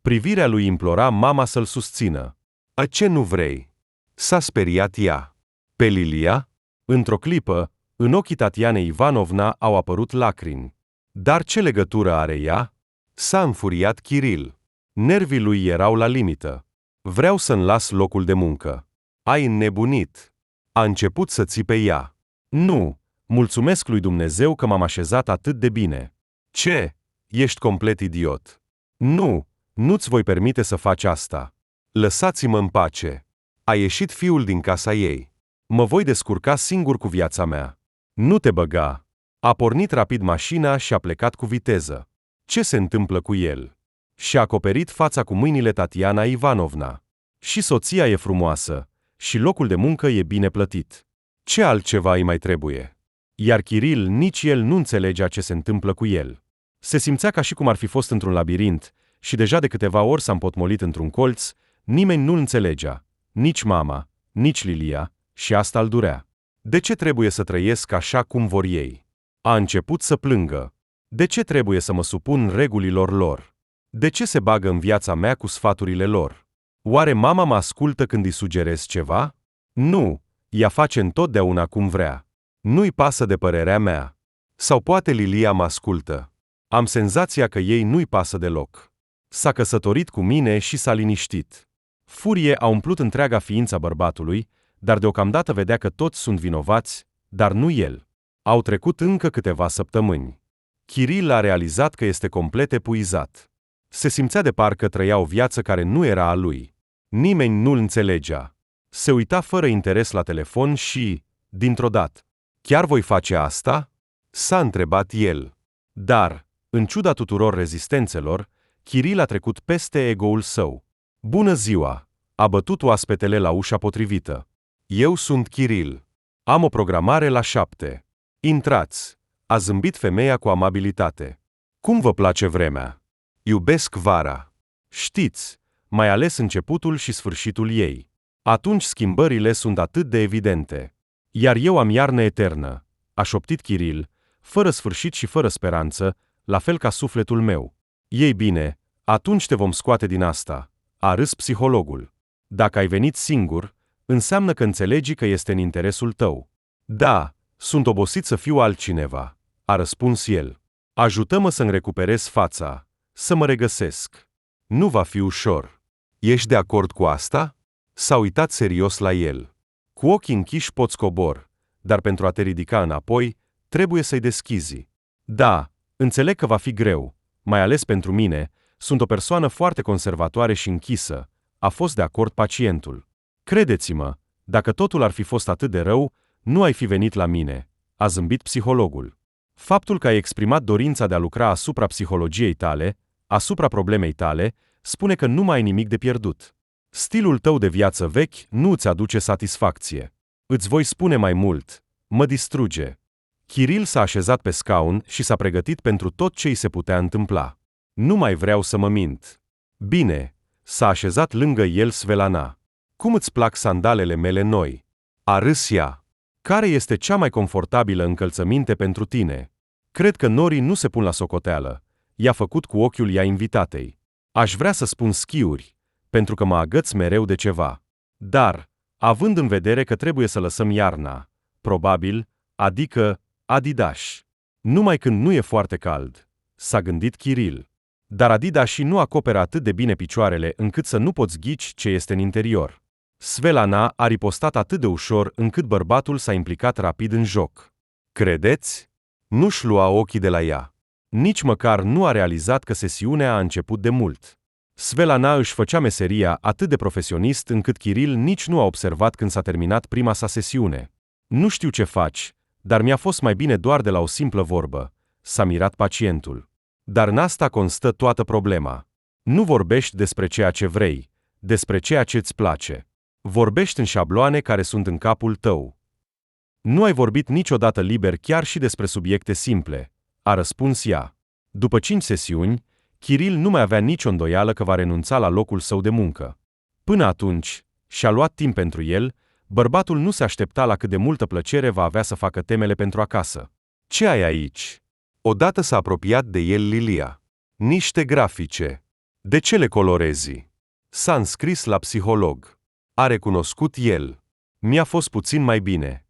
S1: Privirea lui implora mama să-l susțină. A ce nu vrei? S-a speriat ea. Pe Lilia? Într-o clipă, în ochii Tatianei Ivanovna au apărut lacrimi. Dar ce legătură are ea? S-a înfuriat Kiril. Nervii lui erau la limită. Vreau să-mi las locul de muncă. Ai înnebunit. A început să țipe ea. Nu, mulțumesc lui Dumnezeu că m-am așezat atât de bine. Ce? Ești complet idiot. Nu, nu-ți voi permite să faci asta. Lăsați-mă în pace. A ieșit fiul din casa ei. Mă voi descurca singur cu viața mea. Nu te băga. A pornit rapid mașina și a plecat cu viteză. Ce se întâmplă cu el? Și-a acoperit fața cu mâinile Tatiana Ivanovna. Și soția e frumoasă, și locul de muncă e bine plătit. Ce altceva îi mai trebuie? Iar Kiril nici el nu înțelegea ce se întâmplă cu el. Se simțea ca și cum ar fi fost într-un labirint, și deja de câteva ori s-a împotmolit într-un colț, nimeni nu-l înțelegea, nici mama, nici Lilia, și asta îl durea. De ce trebuie să trăiesc așa cum vor ei? A început să plângă. De ce trebuie să mă supun regulilor lor? De ce se bagă în viața mea cu sfaturile lor? Oare mama mă ascultă când îi sugerez ceva? Nu, ea face întotdeauna cum vrea. Nu-i pasă de părerea mea. Sau poate Lilia mă ascultă. Am senzația că ei nu-i pasă deloc. S-a căsătorit cu mine și s-a liniștit. Furie a umplut întreaga ființă a bărbatului, dar deocamdată vedea că toți sunt vinovați, dar nu el. Au trecut încă câteva săptămâni. Kiril a realizat că este complet epuizat. Se simțea de parcă trăia o viață care nu era a lui. Nimeni nu-l înțelegea. Se uita fără interes la telefon și, dintr-o dată, chiar voi face asta? S-a întrebat el. Dar, în ciuda tuturor rezistențelor, Kiril a trecut peste ego-ul său. Bună ziua! A bătut oaspetele la ușa potrivită. Eu sunt Kiril. Am o programare la 7. Intrați. A zâmbit femeia cu amabilitate. Cum vă place vremea? Iubesc vara. Știți, mai ales începutul și sfârșitul ei. Atunci schimbările sunt atât de evidente. Iar eu am iarnă eternă, a șoptit Kiril, fără sfârșit și fără speranță, la fel ca sufletul meu. Ei bine, atunci te vom scoate din asta, a râs psihologul. Dacă ai venit singur, înseamnă că înțelegi că este în interesul tău. Da, sunt obosit să fiu altcineva, a răspuns el. Ajută-mă să-mi recuperez fața, să mă regăsesc. Nu va fi ușor. Ești de acord cu asta? S-a uitat serios la el. Cu ochii închiși poți cobor, dar pentru a te ridica înapoi, trebuie să-i deschizi. Da, înțeleg că va fi greu, mai ales pentru mine, sunt o persoană foarte conservatoare și închisă, a fost de acord pacientul. Credeți-mă, dacă totul ar fi fost atât de rău, nu ai fi venit la mine, a zâmbit psihologul. Faptul că ai exprimat dorința de a lucra asupra psihologiei tale, asupra problemei tale, spune că nu mai ai nimic de pierdut. Stilul tău de viață vechi nu îți aduce satisfacție. Îți voi spune mai mult, mă distruge. Kiril s-a așezat pe scaun și s-a pregătit pentru tot ce îi se putea întâmpla. Nu mai vreau să mă mint. Bine, s-a așezat lângă el Svelana. Cum îți plac sandalele mele noi? A râs ea. Care este cea mai confortabilă încălțăminte pentru tine? Cred că norii nu se pun la socoteală. I-a făcut cu ochiul ea invitatei. Aș vrea să spun schiuri, pentru că mă agăț mereu de ceva. Dar, având în vedere că trebuie să lăsăm iarna, probabil, adică Adidas. Numai când nu e foarte cald, s-a gândit Kiril. Dar Adidas nu acoperă atât de bine picioarele încât să nu poți ghici ce este în interior. Svelana a ripostat atât de ușor încât bărbatul s-a implicat rapid în joc. Credeți? Nu-și lua ochii de la ea. Nici măcar nu a realizat că sesiunea a început de mult. Svelana își făcea meseria atât de profesionist încât Kiril nici nu a observat când s-a terminat prima sa sesiune. Nu știu ce faci, dar mi-a fost mai bine doar de la o simplă vorbă, s-a mirat pacientul. Dar în asta constă toată problema. Nu vorbești despre ceea ce vrei, despre ceea ce îți place. Vorbești în șabloane care sunt în capul tău. Nu ai vorbit niciodată liber chiar și despre subiecte simple, a răspuns ea. După 5 sesiuni, Kiril nu mai avea nicio îndoială că va renunța la locul său de muncă. Până atunci, și-a luat timp pentru el, bărbatul nu se aștepta la cât de multă plăcere va avea să facă temele pentru acasă. Ce ai aici? Odată s-a apropiat de el Lilia. Niște grafice. De ce le colorezi? S-a înscris la psiholog. A recunoscut el. Mi-a fost puțin mai bine.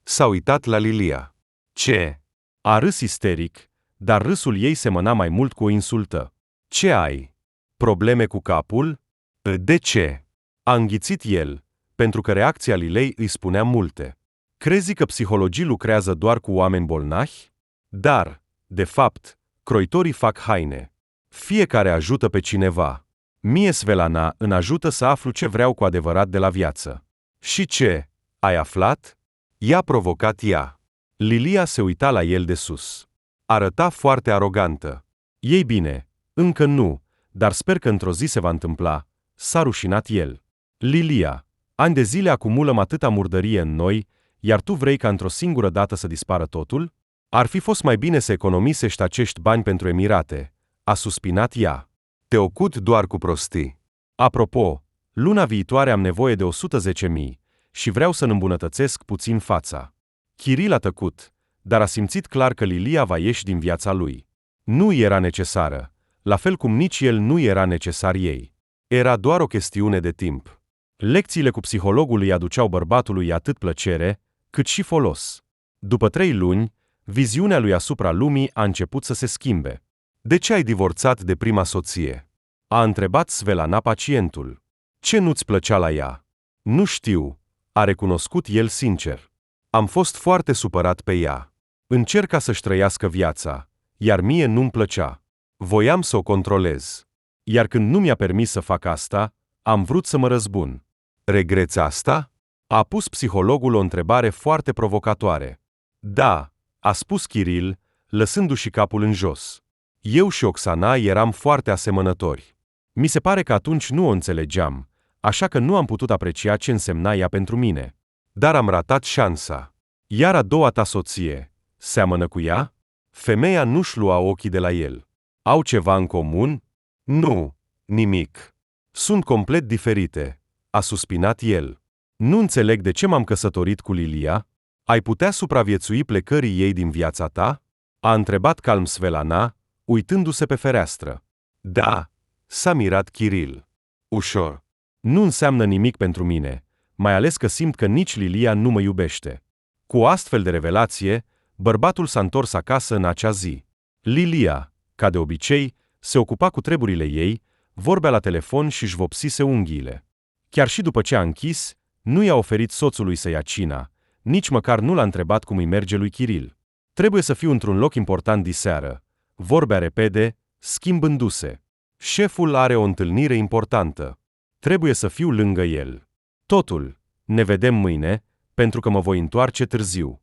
S1: S-a uitat la Lilia. Ce? A râs isteric, dar râsul ei semăna mai mult cu o insultă. Ce ai? Probleme cu capul? De ce? A înghițit el, pentru că reacția Lilei îi spunea multe. Crezi că psihologii lucrează doar cu oameni bolnavi? Dar, de fapt, croitorii fac haine. Fiecare ajută pe cineva. Mie Svelana îmi ajută să aflu ce vreau cu adevărat de la viață. Și ce? Ai aflat? I-a provocat ea. Lilia se uita la el de sus. Arăta foarte arogantă. Ei bine, încă nu, dar sper că într-o zi se va întâmpla, s-a rușinat el. Lilia, ani de zile acumulăm atâta murdărie în noi, iar tu vrei ca într-o singură dată să dispară totul? Ar fi fost mai bine să economisești acești bani pentru Emirate, a suspinat ea. Te ocupi doar cu prostii. Apropo, luna viitoare am nevoie de 110.000 și vreau să-mi îmbunătățesc puțin fața. Kiril a tăcut, dar a simțit clar că Lilia va ieși din viața lui. Nu era necesară, la fel cum nici el nu era necesar ei. Era doar o chestiune de timp. Lecțiile cu psihologul îi aduceau bărbatului atât plăcere, cât și folos. După 3 luni, viziunea lui asupra lumii a început să se schimbe. De ce ai divorțat de prima soție? A întrebat Svelana pacientul. Ce nu-ți plăcea la ea? Nu știu, a recunoscut el sincer. Am fost foarte supărat pe ea. Încerca să-și trăiască viața, iar mie nu-mi plăcea. Voiam să o controlez. Iar când nu mi-a permis să fac asta, am vrut să mă răzbun. Regreți asta? A pus psihologul o întrebare foarte provocatoare. Da, a spus Kiril, lăsându-și capul în jos. Eu și Oxana eram foarte asemănători. Mi se pare că atunci nu o înțelegeam, așa că nu am putut aprecia ce însemna ea pentru mine. Dar am ratat șansa. Iar a doua ta soție, seamănă cu ea? Femeia nu-și lua ochii de la el. Au ceva în comun? Nu, nimic. Sunt complet diferite, a suspinat el. Nu înțeleg de ce m-am căsătorit cu Lilia. Ai putea supraviețui plecării ei din viața ta? A întrebat calm Svelana, uitându-se pe fereastră. Da, s-a mirat Kiril. Ușor. Nu înseamnă nimic pentru mine, mai ales că simt că nici Lilia nu mă iubește. Cu o astfel de revelație, bărbatul s-a întors acasă în acea zi. Lilia, ca de obicei, se ocupa cu treburile ei, vorbea la telefon și își vopsise unghiile. Chiar și după ce a închis, nu i-a oferit soțului să ia cina, nici măcar nu l-a întrebat cum îi merge lui Kiril. Trebuie să fiu într-un loc important diseară. Vorbea repede, schimbându-se. Șeful are o întâlnire importantă. Trebuie să fiu lângă el. Totul, ne vedem mâine, pentru că mă voi întoarce târziu.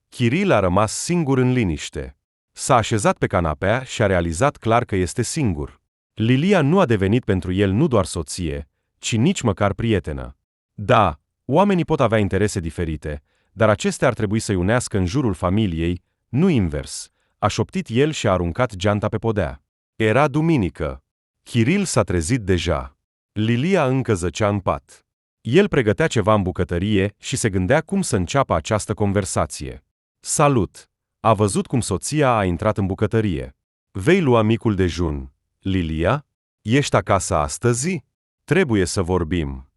S1: Kiril a rămas singur în liniște. S-a așezat pe canapea și a realizat clar că este singur. Lilia nu a devenit pentru el nu doar soție, ci nici măcar prietenă. Da, oamenii pot avea interese diferite, dar acestea ar trebui să-i unească în jurul familiei, nu invers, a șoptit el și a aruncat geanta pe podea. Era duminică. Kiril s-a trezit deja. Lilia încă zăcea în pat. El pregătea ceva în bucătărie și se gândea cum să înceapă această conversație. Salut! A văzut cum soția a intrat în bucătărie. Vei lua micul dejun. Lilia? Ești acasă astăzi? Trebuie să vorbim.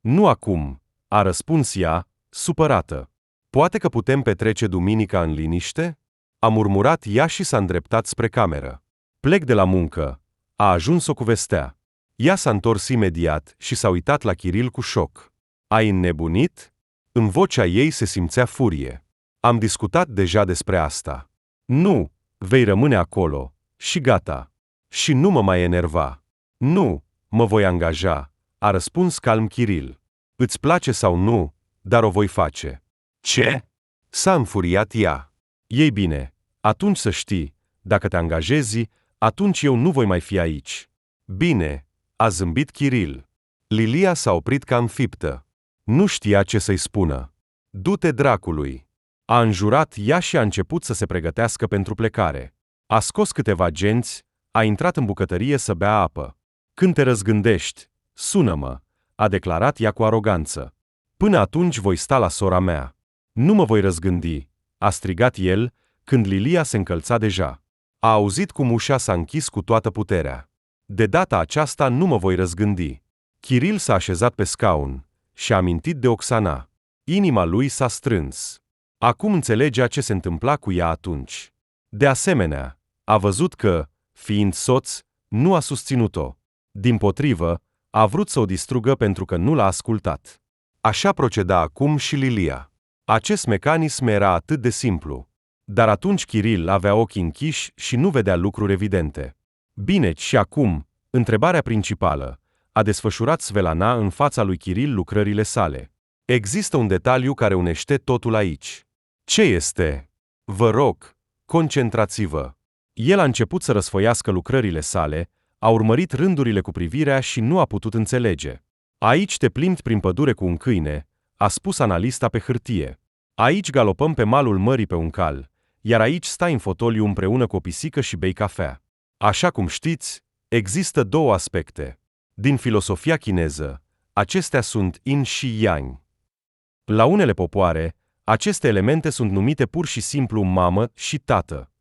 S1: Nu acum, a răspuns ea, supărată. Poate că putem petrece duminica în liniște? A murmurat ea și s-a îndreptat spre cameră. Plec de la muncă. A ajuns o cuvestea. Ea s-a întors imediat și s-a uitat la Kiril cu șoc. Ai înnebunit? În vocea ei se simțea furie. Am discutat deja despre asta. Nu, vei rămâne acolo. Și gata. Și nu mă mai enerva. Nu, mă voi angaja, a răspuns calm Kiril. Îți place sau nu, dar o voi face. Ce? S-a înfuriat ea. Ei bine, atunci să știi, dacă te angajezi, atunci eu nu voi mai fi aici. Bine, a zâmbit Kiril. Lilia s-a oprit ca înfiptă. Nu știa ce să-i spună. Du-te dracului. A înjurat ea și a început să se pregătească pentru plecare. A scos câteva genți, a intrat în bucătărie să bea apă. Când te răzgândești, sună-mă, a declarat ea cu aroganță. Până atunci voi sta la sora mea. Nu mă voi răzgândi, a strigat el, când Lilia se încălța deja. A auzit cum ușa s-a închis cu toată puterea. De data aceasta nu mă voi răzgândi. Kiril s-a așezat pe scaun și a amintit de Oxana. Inima lui s-a strâns. Acum înțelegea ce se întâmpla cu ea atunci. De asemenea, a văzut că, fiind soț, nu a susținut-o. Dimpotrivă, a vrut să o distrugă pentru că nu l-a ascultat. Așa proceda acum și Lilia. Acest mecanism era atât de simplu. Dar atunci Kiril avea ochii închiși și nu vedea lucruri evidente. Bine, și acum, întrebarea principală. A desfășurat Svelana în fața lui Kiril lucrările sale. Există un detaliu care unește totul aici. Ce este? Vă rog, concentrați-vă. El a început să răsfoiască lucrările sale, a urmărit rândurile cu privirea și nu a putut înțelege. Aici te plimbi prin pădure cu un câine, a spus analista pe hârtie. Aici galopăm pe malul mării pe un cal, iar aici stai în fotoliu împreună cu o pisică și bei cafea. Așa cum știți, există două aspecte. Din filosofia chineză, acestea sunt yin și yang. La unele popoare, aceste elemente sunt numite pur și simplu mamă și tată.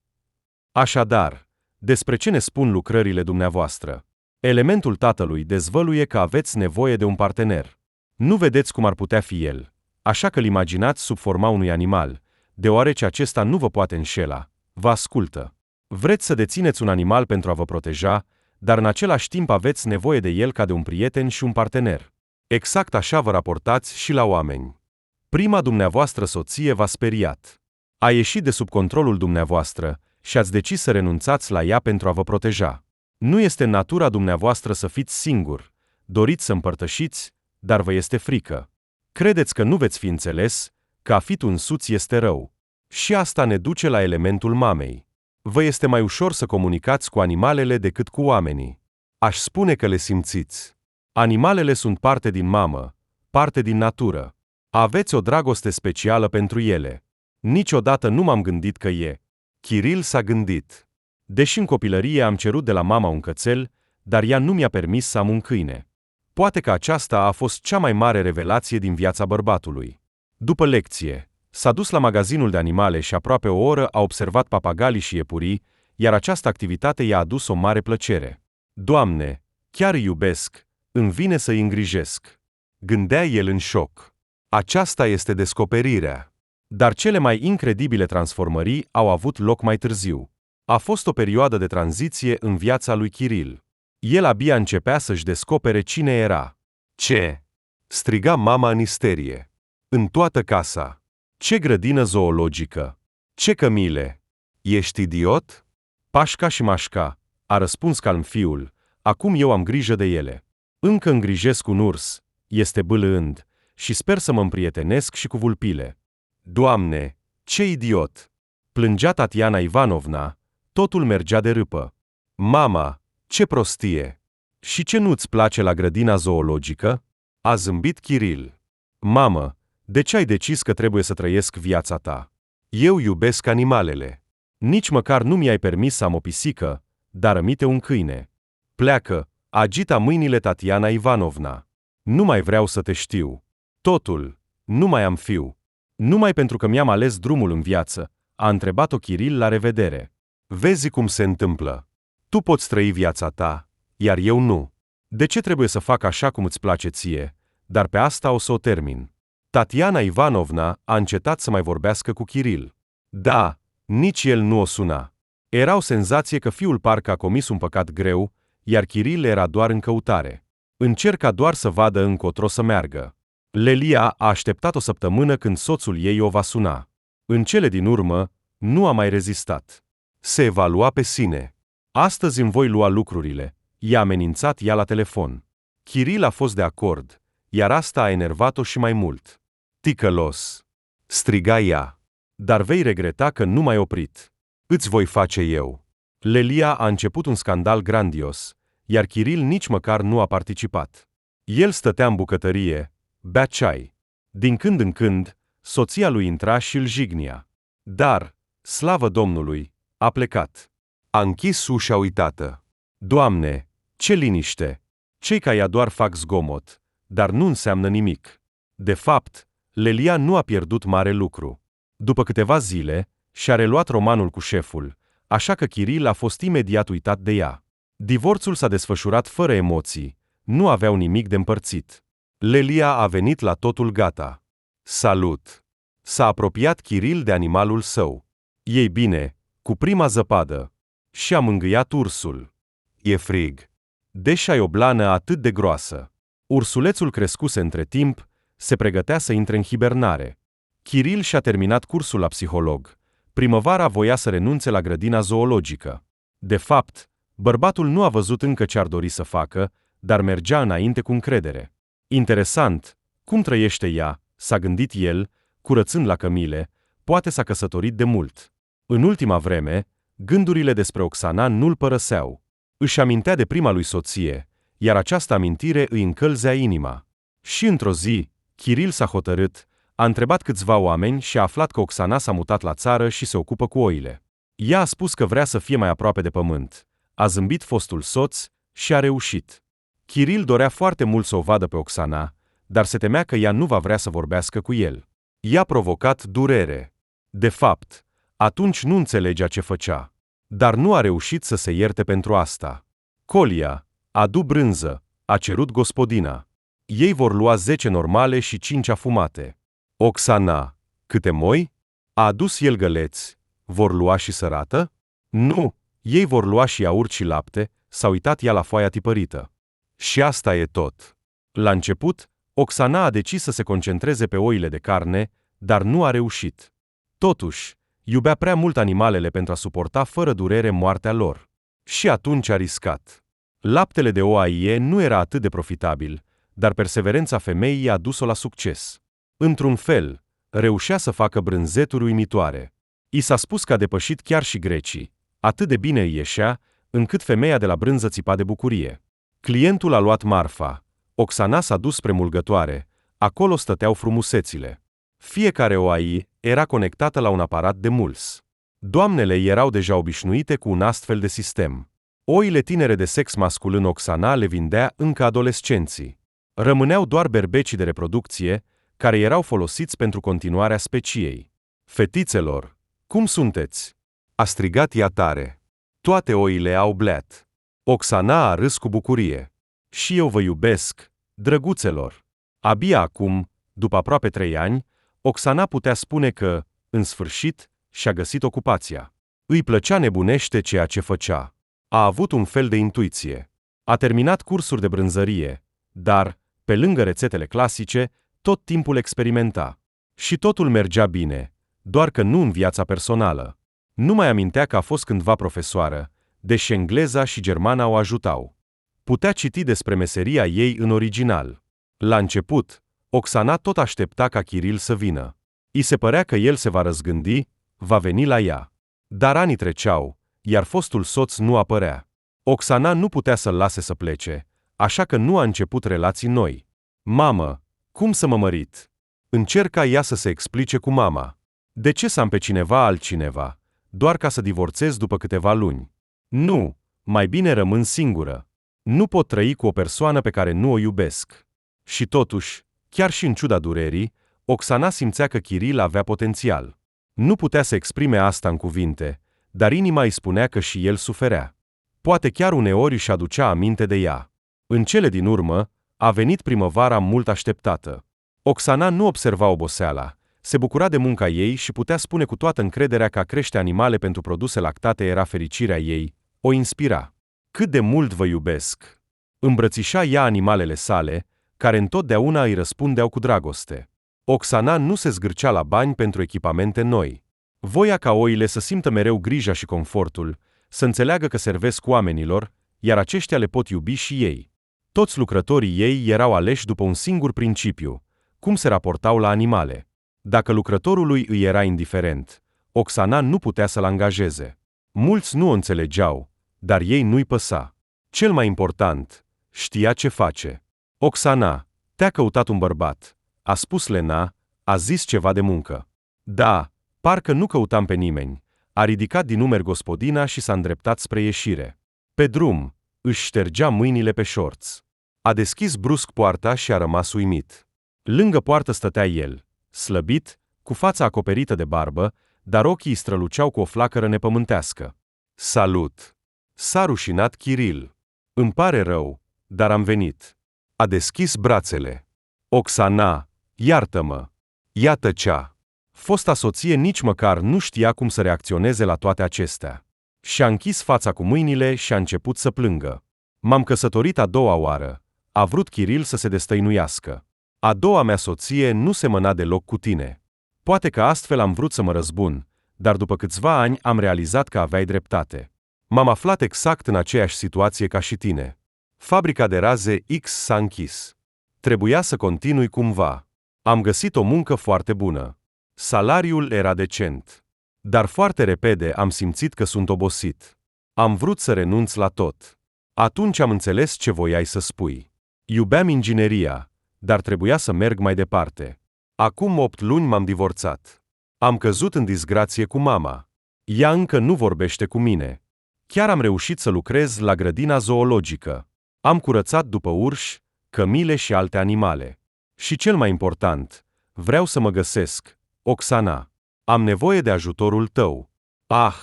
S1: Așadar, despre ce ne spun lucrările dumneavoastră? Elementul tatălui dezvăluie că aveți nevoie de un partener. Nu vedeți cum ar putea fi el, așa că îl imaginați sub forma unui animal, deoarece acesta nu vă poate înșela, vă ascultă. Vreți să dețineți un animal pentru a vă proteja, dar în același timp aveți nevoie de el ca de un prieten și un partener. Exact așa vă raportați și la oameni. Prima dumneavoastră soție v-a speriat. A ieșit de sub controlul dumneavoastră și ați decis să renunțați la ea pentru a vă proteja. Nu este în natura dumneavoastră să fiți singur, doriți să împărtășiți, dar vă este frică. Credeți că nu veți fi înțeles, că a fi tu însuți este rău. Și asta ne duce la elementul mamei. Vă este mai ușor să comunicați cu animalele decât cu oamenii. Aș spune că le simțiți. Animalele sunt parte din mamă, parte din natură. Aveți o dragoste specială pentru ele. Niciodată nu m-am gândit că e. Kiril s-a gândit. Deși în copilărie am cerut de la mama un cățel, dar ea nu mi-a permis să am un câine. Poate că aceasta a fost cea mai mare revelație din viața bărbatului. După lecție, s-a dus la magazinul de animale și aproape o oră a observat papagalii și iepurii, iar această activitate i-a adus o mare plăcere. Doamne, chiar îi iubesc, îmi vine să îi îngrijesc. Gândea el în șoc. Aceasta este descoperirea. Dar cele mai incredibile transformări au avut loc mai târziu. A fost o perioadă de tranziție în viața lui Kiril. El abia începea să-și descopere cine era. Ce? Striga mama în isterie. În toată casa. Ce grădină zoologică! Ce cămile! Ești idiot? Pașca și Mașca, a răspuns calm fiul, acum eu am grijă de ele. Încă îngrijesc un urs, este bâlând, și sper să mă împrietenesc și cu vulpile. Doamne, ce idiot! Plângea Tatiana Ivanovna, totul mergea de râpă. Mama, ce prostie! Și ce nu-ți place la grădina zoologică? A zâmbit Kiril. Mamă, de ce ai decis că trebuie să trăiesc viața ta? Eu iubesc animalele. Nici măcar nu mi-ai permis să am o pisică, dar rămite un câine. Pleacă, agita mâinile Tatiana Ivanovna. Nu mai vreau să te știu. Totul, nu mai am fiu. Numai pentru că mi-am ales drumul în viață, a întrebat-o Kiril la revedere. Vezi cum se întâmplă. Tu poți trăi viața ta, iar eu nu. De ce trebuie să fac așa cum îți place ție, dar pe asta o să o termin. Tatiana Ivanovna a încetat să mai vorbească cu Kiril. Da, nici el nu o suna. Era o senzație că fiul parcă a comis un păcat greu, iar Kiril era doar în căutare. Încerca doar să vadă încotro să meargă. Lelia a așteptat o săptămână când soțul ei o va suna. În cele din urmă, nu a mai rezistat. Se evalua pe sine. Astăzi îmi voi lua lucrurile, i-a amenințat ea la telefon. Kiril a fost de acord, iar asta a enervat-o și mai mult. Ticălos! Striga ea. Dar vei regreta că nu m-ai oprit. Îți voi face eu. Lelia a început un scandal grandios, iar Kiril nici măcar nu a participat. El stătea în bucătărie, bea ceai. Din când în când, soția lui intra și îl jignia. Dar, slavă Domnului, a plecat. A închis ușa uitată. Doamne, ce liniște! Cei ca ea doar fac zgomot, dar nu înseamnă nimic. De fapt, Lelia nu a pierdut mare lucru. După câteva zile, și-a reluat romanul cu șeful, așa că Kiril a fost imediat uitat de ea. Divorțul s-a desfășurat fără emoții, nu aveau nimic de împărțit. Lelia a venit la totul gata. Salut! S-a apropiat Kiril de animalul său. Ei bine, cu prima zăpadă. Și a mângâiat ursul. E frig. Deși ai o blană atât de groasă. Ursulețul crescuse între timp, se pregătea să intre în hibernare. Kiril și-a terminat cursul la psiholog. Primăvara voia să renunțe la grădina zoologică. De fapt, bărbatul nu a văzut încă ce ar dori să facă, dar mergea înainte cu încredere. Interesant, cum trăiește ea, s-a gândit el, curățând la cămile, poate s-a căsătorit de mult. În ultima vreme, gândurile despre Oxana nu-l părăseau. Își amintea de prima lui soție, iar această amintire îi încălzea inima. Și într-o zi, Kiril s-a hotărât, a întrebat câțiva oameni și a aflat că Oxana s-a mutat la țară și se ocupă cu oile. Ea a spus că vrea să fie mai aproape de pământ. A zâmbit fostul soț și a reușit. Kiril dorea foarte mult să o vadă pe Oxana, dar se temea că ea nu va vrea să vorbească cu el. I-a provocat durere. De fapt, atunci nu înțelegea ce făcea. Dar nu a reușit să se ierte pentru asta. Colia, adu brânză, a cerut gospodina. Ei vor lua 10 normale și 5 afumate. Oxana, câte moi? A adus el găleți. Vor lua și sărată? Nu, ei vor lua și iaurt și lapte, s-a uitat ea la foaia tipărită. Și asta e tot. La început, Oxana a decis să se concentreze pe oile de carne, dar nu a reușit. Totuși, iubea prea mult animalele pentru a suporta fără durere moartea lor. Și atunci a riscat. Laptele de oaie nu era atât de profitabil, dar perseverența femeii a dus-o la succes. Într-un fel, reușea să facă brânzeturi uimitoare. I s-a spus că a depășit chiar și grecii. Atât de bine îi ieșea, încât femeia de la brânză țipa de bucurie. Clientul a luat marfa, Oxana s-a dus spre mulgătoare, acolo stăteau frumusețile. Fiecare oaie era conectată la un aparat de muls. Doamnele erau deja obișnuite cu un astfel de sistem. Oile tinere de sex masculin Oxana le vindea încă adolescenții. Rămâneau doar berbecii de reproducție, care erau folosiți pentru continuarea speciei. Fetițelor, cum sunteți? A strigat ea tare. Toate oile au blet. Oxana a râs cu bucurie. Și eu vă iubesc, drăguțelor. Abia acum, după aproape 3 ani, Oxana putea spune că, în sfârșit, și-a găsit ocupația. Îi plăcea nebunește ceea ce făcea. A avut un fel de intuiție. A terminat cursuri de brânzărie, dar, pe lângă rețetele clasice, tot timpul experimenta. Și totul mergea bine, doar că nu în viața personală. Nu mai amintea că a fost cândva profesoară, deși engleza și germana o ajutau. Putea citi despre meseria ei în original. La început, Oxana tot aștepta ca Kiril să vină. I se părea că el se va răzgândi, va veni la ea. Dar anii treceau, iar fostul soț nu apărea. Oxana nu putea să-l lase să plece, așa că nu a început relații noi. Mamă, cum să mă mărit? Încerca ea să se explice cu mama. De ce să am pe cineva altcineva, doar ca să divorțez după câteva luni? Nu, mai bine rămân singură. Nu pot trăi cu o persoană pe care nu o iubesc. Și totuși, chiar și în ciuda durerii, Oxana simțea că Kiril avea potențial. Nu putea să exprime asta în cuvinte, dar inima îi spunea că și el suferea. Poate chiar uneori își aducea aminte de ea. În cele din urmă, a venit primăvara mult așteptată. Oxana nu observa oboseala, se bucura de munca ei și putea spune cu toată încrederea că a crește animale pentru produse lactate era fericirea ei, o inspira. Cât de mult vă iubesc! Îmbrățișa ea animalele sale, care întotdeauna îi răspundeau cu dragoste. Oxana nu se zgârcea la bani pentru echipamente noi. Voia ca oile să simtă mereu grija și confortul, să înțeleagă că servesc oamenilor, iar aceștia le pot iubi și ei. Toți lucrătorii ei erau aleși după un singur principiu, cum se raportau la animale. Dacă lucrătorului îi era indiferent, Oxana nu putea să-l angajeze. Mulți nu o înțelegeau, dar ei nu-i păsa. Cel mai important, știa ce face. Oxana, te-a căutat un bărbat, a spus Lena, a zis ceva de muncă. Da, parcă nu căutam pe nimeni. A ridicat din umeri gospodina și s-a îndreptat spre ieșire. Pe drum, își ștergea mâinile pe șorț. A deschis brusc poarta și a rămas uimit. Lângă poartă stătea el, slăbit, cu fața acoperită de barbă, dar ochii îi străluceau cu o flacără nepământească. Salut! S-a rușinat Kiril. Îmi pare rău, dar am venit. A deschis brațele. Oxana, iartă-mă! Ea tăcea. Fosta soție nici măcar nu știa cum să reacționeze la toate acestea. Și-a închis fața cu mâinile și a început să plângă. M-am căsătorit a doua oară. A vrut Kiril să se destăinuiască. A doua mea soție nu semăna deloc cu tine. Poate că astfel am vrut să mă răzbun, dar după câțiva ani am realizat că aveai dreptate. M-am aflat exact în aceeași situație ca și tine. Fabrica de raze X s-a închis. Trebuia să continui cumva. Am găsit o muncă foarte bună. Salariul era decent. Dar foarte repede am simțit că sunt obosit. Am vrut să renunț la tot. Atunci am înțeles ce voiai să spui. Iubeam ingineria, dar trebuia să merg mai departe. Acum 8 luni m-am divorțat. Am căzut în disgrație cu mama. Ea încă nu vorbește cu mine. Chiar am reușit să lucrez la grădina zoologică. Am curățat după urși, cămile și alte animale. Și cel mai important, vreau să mă găsesc, Oxana. Am nevoie de ajutorul tău. Ah,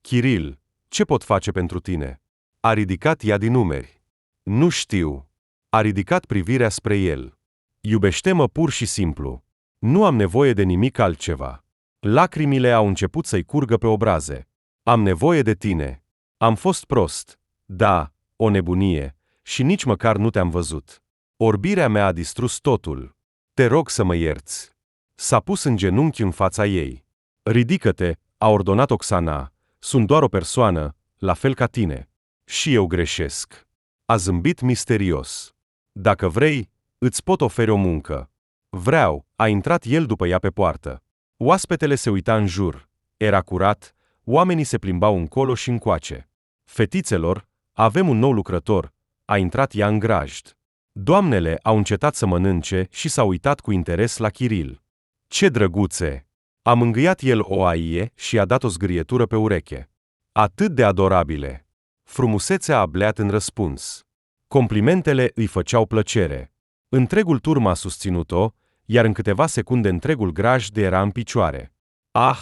S1: Kiril, ce pot face pentru tine? A ridicat ea din umeri. Nu știu. A ridicat privirea spre el. Iubește-mă pur și simplu. Nu am nevoie de nimic altceva. Lacrimile au început să-i curgă pe obraze. Am nevoie de tine. Am fost prost. Da, o nebunie. Și nici măcar nu te-am văzut. Orbirea mea a distrus totul. Te rog să mă ierți. S-a pus în genunchi în fața ei. Ridică-te, a ordonat Oxana. Sunt doar o persoană, la fel ca tine. Și eu greșesc. A zâmbit misterios. Dacă vrei, îți pot oferi o muncă. Vreau, a intrat el după ea pe poartă. Oaspetele se uita în jur. Era curat, oamenii se plimbau încolo și încoace. Fetițelor, avem un nou lucrător, a intrat ea în grajd. Doamnele au încetat să mănânce și s-au uitat cu interes la Chiril. Ce drăguțe! A mângâiat el o aie și i-a dat o zgârietură pe ureche. Atât de adorabile! Frumusețea a bleat în răspuns. Complimentele îi făceau plăcere. Întregul turm a susținut-o, iar în câteva secunde întregul grajd era în picioare. Ah,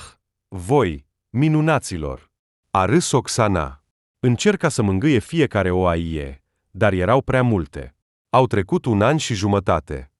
S1: voi, minunaților! A râs Oxana. Încerca să mângâie fiecare o aie, dar erau prea multe. Au trecut 1 an și jumătate.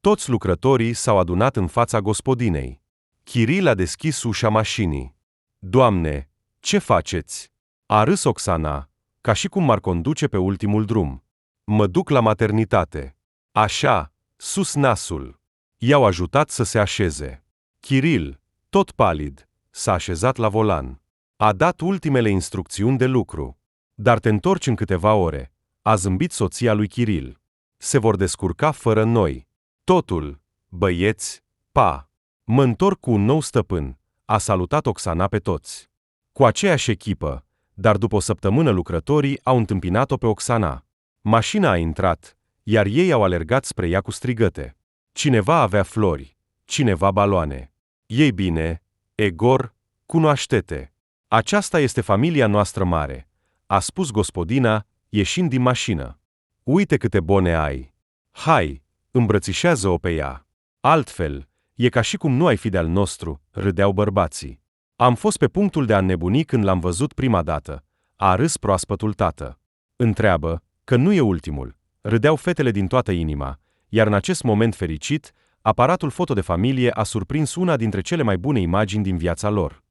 S1: Toți lucrătorii s-au adunat în fața gospodinei. Chiril a deschis ușa mașinii. Doamne, ce faceți? A râs Oxana, ca și cum m-ar conduce pe ultimul drum. Mă duc la maternitate. Așa, sus nasul. I-au ajutat să se așeze. Chiril, tot palid, s-a așezat la volan. A dat ultimele instrucțiuni de lucru. Dar te întorci în câteva ore, a zâmbit soția lui Chiril. Se vor descurca fără noi. Totul, băieți, pa! Mă întorc cu un nou stăpân, a salutat Oxana pe toți. Cu aceeași echipă, dar după o săptămână lucrătorii au întâmpinat-o pe Oxana. Mașina a intrat, iar ei au alergat spre ea cu strigăte. Cineva avea flori, cineva baloane. Ei bine, Egor, cunoaște-te. Aceasta este familia noastră mare, a spus gospodina, ieșind din mașină. Uite câte bone ai. Hai, îmbrățișează-o pe ea. Altfel, e ca și cum nu ai fi de-al nostru, râdeau bărbații. Am fost pe punctul de a înnebuni când l-am văzut prima dată, a râs proaspătul tată. Întreabă, că nu e ultimul, râdeau fetele din toată inima, iar în acest moment fericit, aparatul foto de familie a surprins una dintre cele mai bune imagini din viața lor.